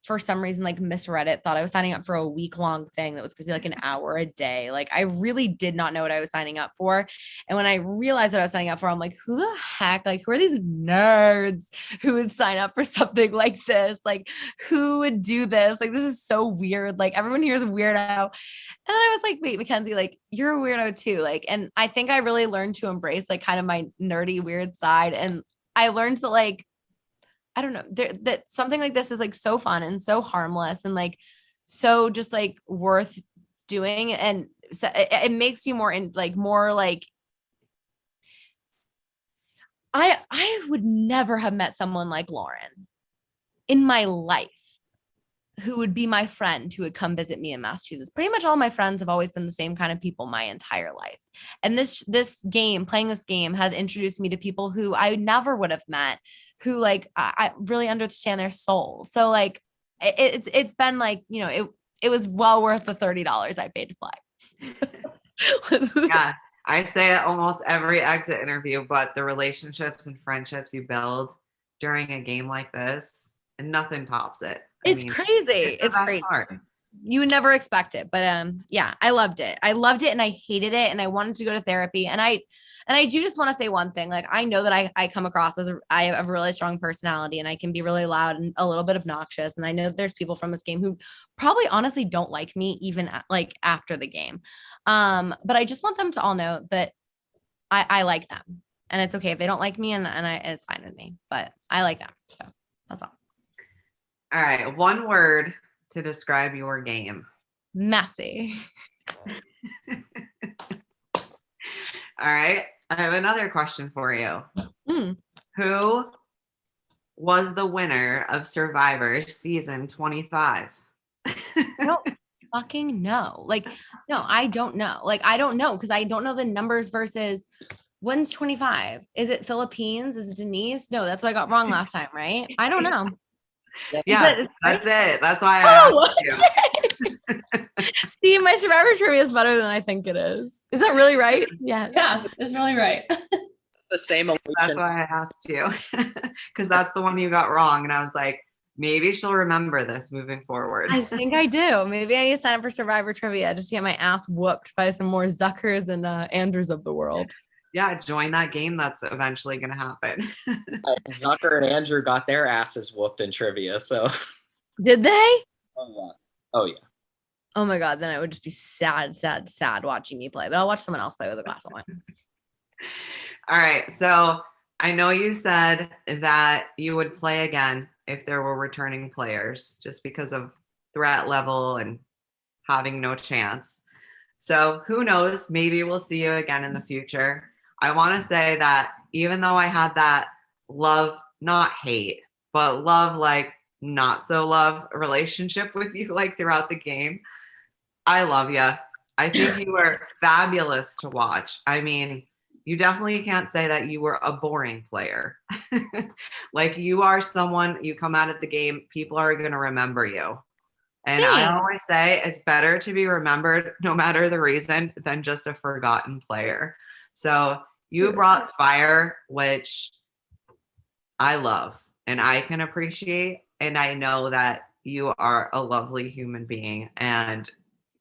[SPEAKER 2] for some reason, like misread it, thought I was signing up for a week-long thing that was going to be like an hour a day. Like I really did not know what I was signing up for. And when I realized what I was signing up for, I'm like, who the heck, like, who are these nerds who would sign up for something like this? Like who would do this? Like, this is so weird. Like everyone here is a weirdo. And then I was like, wait, Mackenzie, like you're a weirdo too. Like, and I think I really learned to embrace like kind of my nerdy, weird side. And I learned that like, I don't know, that something like this is like so fun and so harmless and like so just like worth doing. And so it makes you more I would never have met someone like Lauren in my life who would be my friend, who would come visit me in Massachusetts. Pretty much all my friends have always been the same kind of people my entire life. And this game, playing this game, has introduced me to people who I never would have met, who like I really understand their soul. So like it's been like, you know, it was well worth the $30 I paid to play.
[SPEAKER 3] Yeah, I say it almost every exit interview, but the relationships and friendships you build during a game like this, and nothing tops it.
[SPEAKER 2] It's crazy. It's crazy. Part. You would never expect it, but yeah, I loved it. I loved it and I hated it, and I wanted to go to therapy. And I do just want to say one thing. Like, I know that I come across as I have a really strong personality, and I can be really loud and a little bit obnoxious. And I know there's people from this game who probably honestly don't like me even like after the game. But I just want them to all know that I like them, and it's okay if they don't like me, and it's fine with me, but I like them. So that's all.
[SPEAKER 3] All right. One word to describe your game.
[SPEAKER 2] Messy.
[SPEAKER 3] All right. I have another question for you.
[SPEAKER 2] Mm.
[SPEAKER 3] Who was the winner of Survivor season 25?
[SPEAKER 2] I don't fucking know. Like, no, I don't know. Like, I don't know because I don't know the numbers versus when's 25. Is it Philippines? Is it Denise? No, that's what I got wrong last time, right? I don't know.
[SPEAKER 3] Yeah, that's it. That's why I asked you.
[SPEAKER 2] See, my Survivor trivia is better than I think it is. Is that really right? Yeah.
[SPEAKER 4] Yeah, it's really right.
[SPEAKER 1] It's the same illusion.
[SPEAKER 3] That's why I asked you. Because that's the one you got wrong. And I was like, maybe she'll remember this moving forward.
[SPEAKER 2] I think I do. Maybe I need to sign up for Survivor trivia just to get my ass whooped by some more Zuckers and Andrews of the world.
[SPEAKER 3] Yeah, join that game. That's eventually going to happen.
[SPEAKER 1] Zucker and Andrew got their asses whooped in trivia. So
[SPEAKER 2] did they?
[SPEAKER 1] Oh yeah.
[SPEAKER 2] Oh my God. Then I would just be sad watching me play. But I'll watch someone else play with a glass of wine.
[SPEAKER 3] All right. So I know you said that you would play again if there were returning players, just because of threat level and having no chance. So who knows? Maybe we'll see you again in the future. I want to say that even though I had that love, not hate, but love, like not so love relationship with you, like throughout the game, I love you. I think you were fabulous to watch. I mean, you definitely can't say that you were a boring player. Like you are someone, you come out of the game, people are going to remember you. And I
[SPEAKER 2] Thanks.
[SPEAKER 3] always say it's better to be remembered no matter the reason than just a forgotten player. So you brought fire, which I love and I can appreciate. And I know that you are a lovely human being and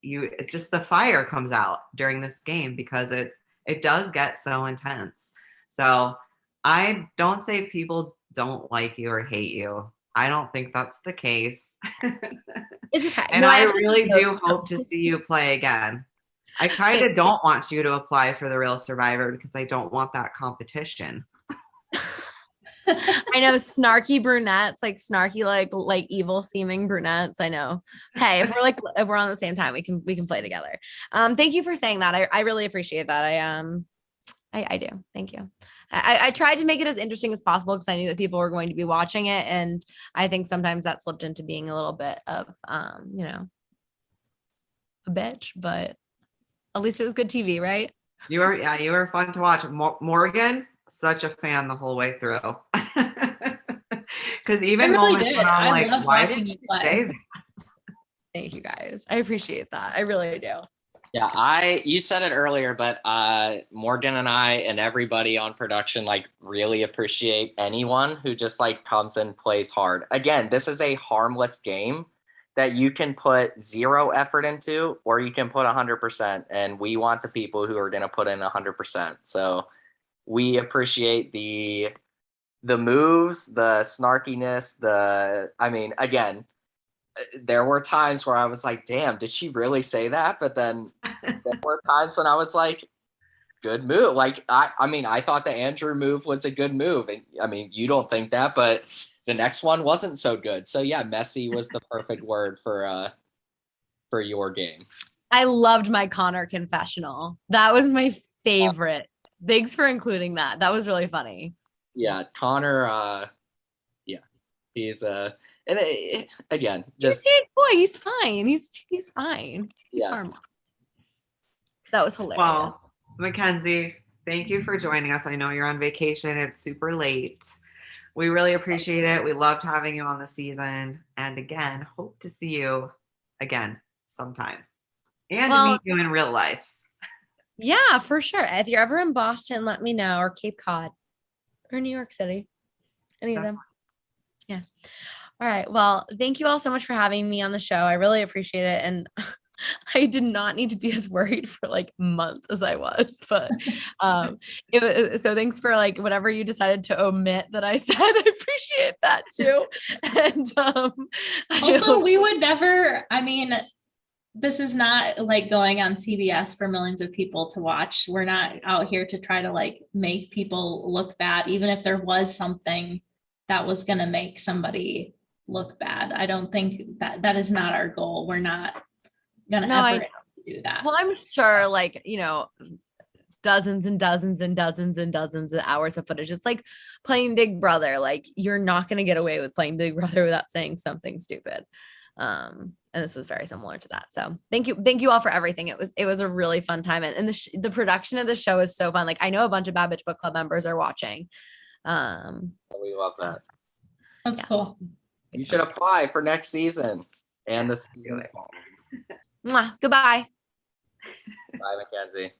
[SPEAKER 3] it just the fire comes out during this game because it does get so intense. So I don't say people don't like you or hate you. I don't think that's the case.
[SPEAKER 2] It's okay.
[SPEAKER 3] And
[SPEAKER 2] No,
[SPEAKER 3] I
[SPEAKER 2] actually
[SPEAKER 3] really
[SPEAKER 2] know
[SPEAKER 3] do hope to see you play again. I kind of don't want you to apply for the Real Survivor because I don't want that competition.
[SPEAKER 2] I know snarky brunettes, like snarky, like evil seeming brunettes. I know. Hey, if we're on the same time, we can play together. Thank you for saying that. I really appreciate that. I do. Thank you. I tried to make it as interesting as possible because I knew that people were going to be watching it, and I think sometimes that slipped into being a little bit of you know, a bitch, but at least it was good TV, right?
[SPEAKER 3] You were fun to watch. Morgan, such a fan the whole way through. Because even
[SPEAKER 4] I really
[SPEAKER 3] moments
[SPEAKER 4] did.
[SPEAKER 3] when I'm
[SPEAKER 4] I
[SPEAKER 3] like,
[SPEAKER 4] love
[SPEAKER 3] why
[SPEAKER 4] watching
[SPEAKER 3] did
[SPEAKER 4] you
[SPEAKER 3] she
[SPEAKER 4] play.
[SPEAKER 3] say that?
[SPEAKER 2] Thank you guys. I appreciate that. I really do.
[SPEAKER 1] Yeah, you said it earlier, but Morgan and I and everybody on production like really appreciate anyone who just like comes and plays hard. Again, this is a harmless game that you can put zero effort into or you can put 100%, and we want the people who are going to put in 100%. So we appreciate the moves, the snarkiness, again, there were times where I was like, damn, did she really say that? But then there were times when I was like, good move. Like, I thought the Andrew move was a good move. And I mean, you don't think that, but the next one wasn't so good. So yeah, messy was the perfect word for your game.
[SPEAKER 2] I loved my Connor confessional. That was my favorite. Thanks for including that. That was really funny.
[SPEAKER 1] Yeah, Connor, he's and again, just
[SPEAKER 2] he's a good boy. He's fine. He's fine. He's
[SPEAKER 1] yeah.
[SPEAKER 2] harmless. That was hilarious.
[SPEAKER 3] Well, Mackenzie, thank you for joining us. I know you're on vacation. It's super late. We really appreciate it. We loved having you on the season. And again, hope to see you again sometime and meet you in real life.
[SPEAKER 2] Yeah, for sure. If you're ever in Boston, let me know, or Cape Cod or New York City, any of them. Yeah. All right. Well, thank you all so much for having me on the show. I really appreciate it. And I did not need to be as worried for like months as I was, but so thanks for like whatever you decided to omit that I said. I appreciate that too. And
[SPEAKER 4] also, we would never, I mean, this is not like going on CBS for millions of people to watch. We're not out here to try to like make people look bad, even if there was something that was going to make somebody look bad. I don't think that is not our goal. We're not going to ever do that.
[SPEAKER 2] Well, I'm sure like, you know, dozens and dozens and dozens and dozens of hours of footage. It's like playing Big Brother. Like you're not going to get away with playing Big Brother without saying something stupid. And this was very similar to that. So thank you all for everything. It was a really fun time. And the production of the show is so fun. Like I know a bunch of Bad Bitch Book Club members are watching.
[SPEAKER 1] We love that.
[SPEAKER 4] That's cool.
[SPEAKER 1] You should apply for next season and the season's fall.
[SPEAKER 2] Mwah. Goodbye.
[SPEAKER 1] Bye, Mackenzie.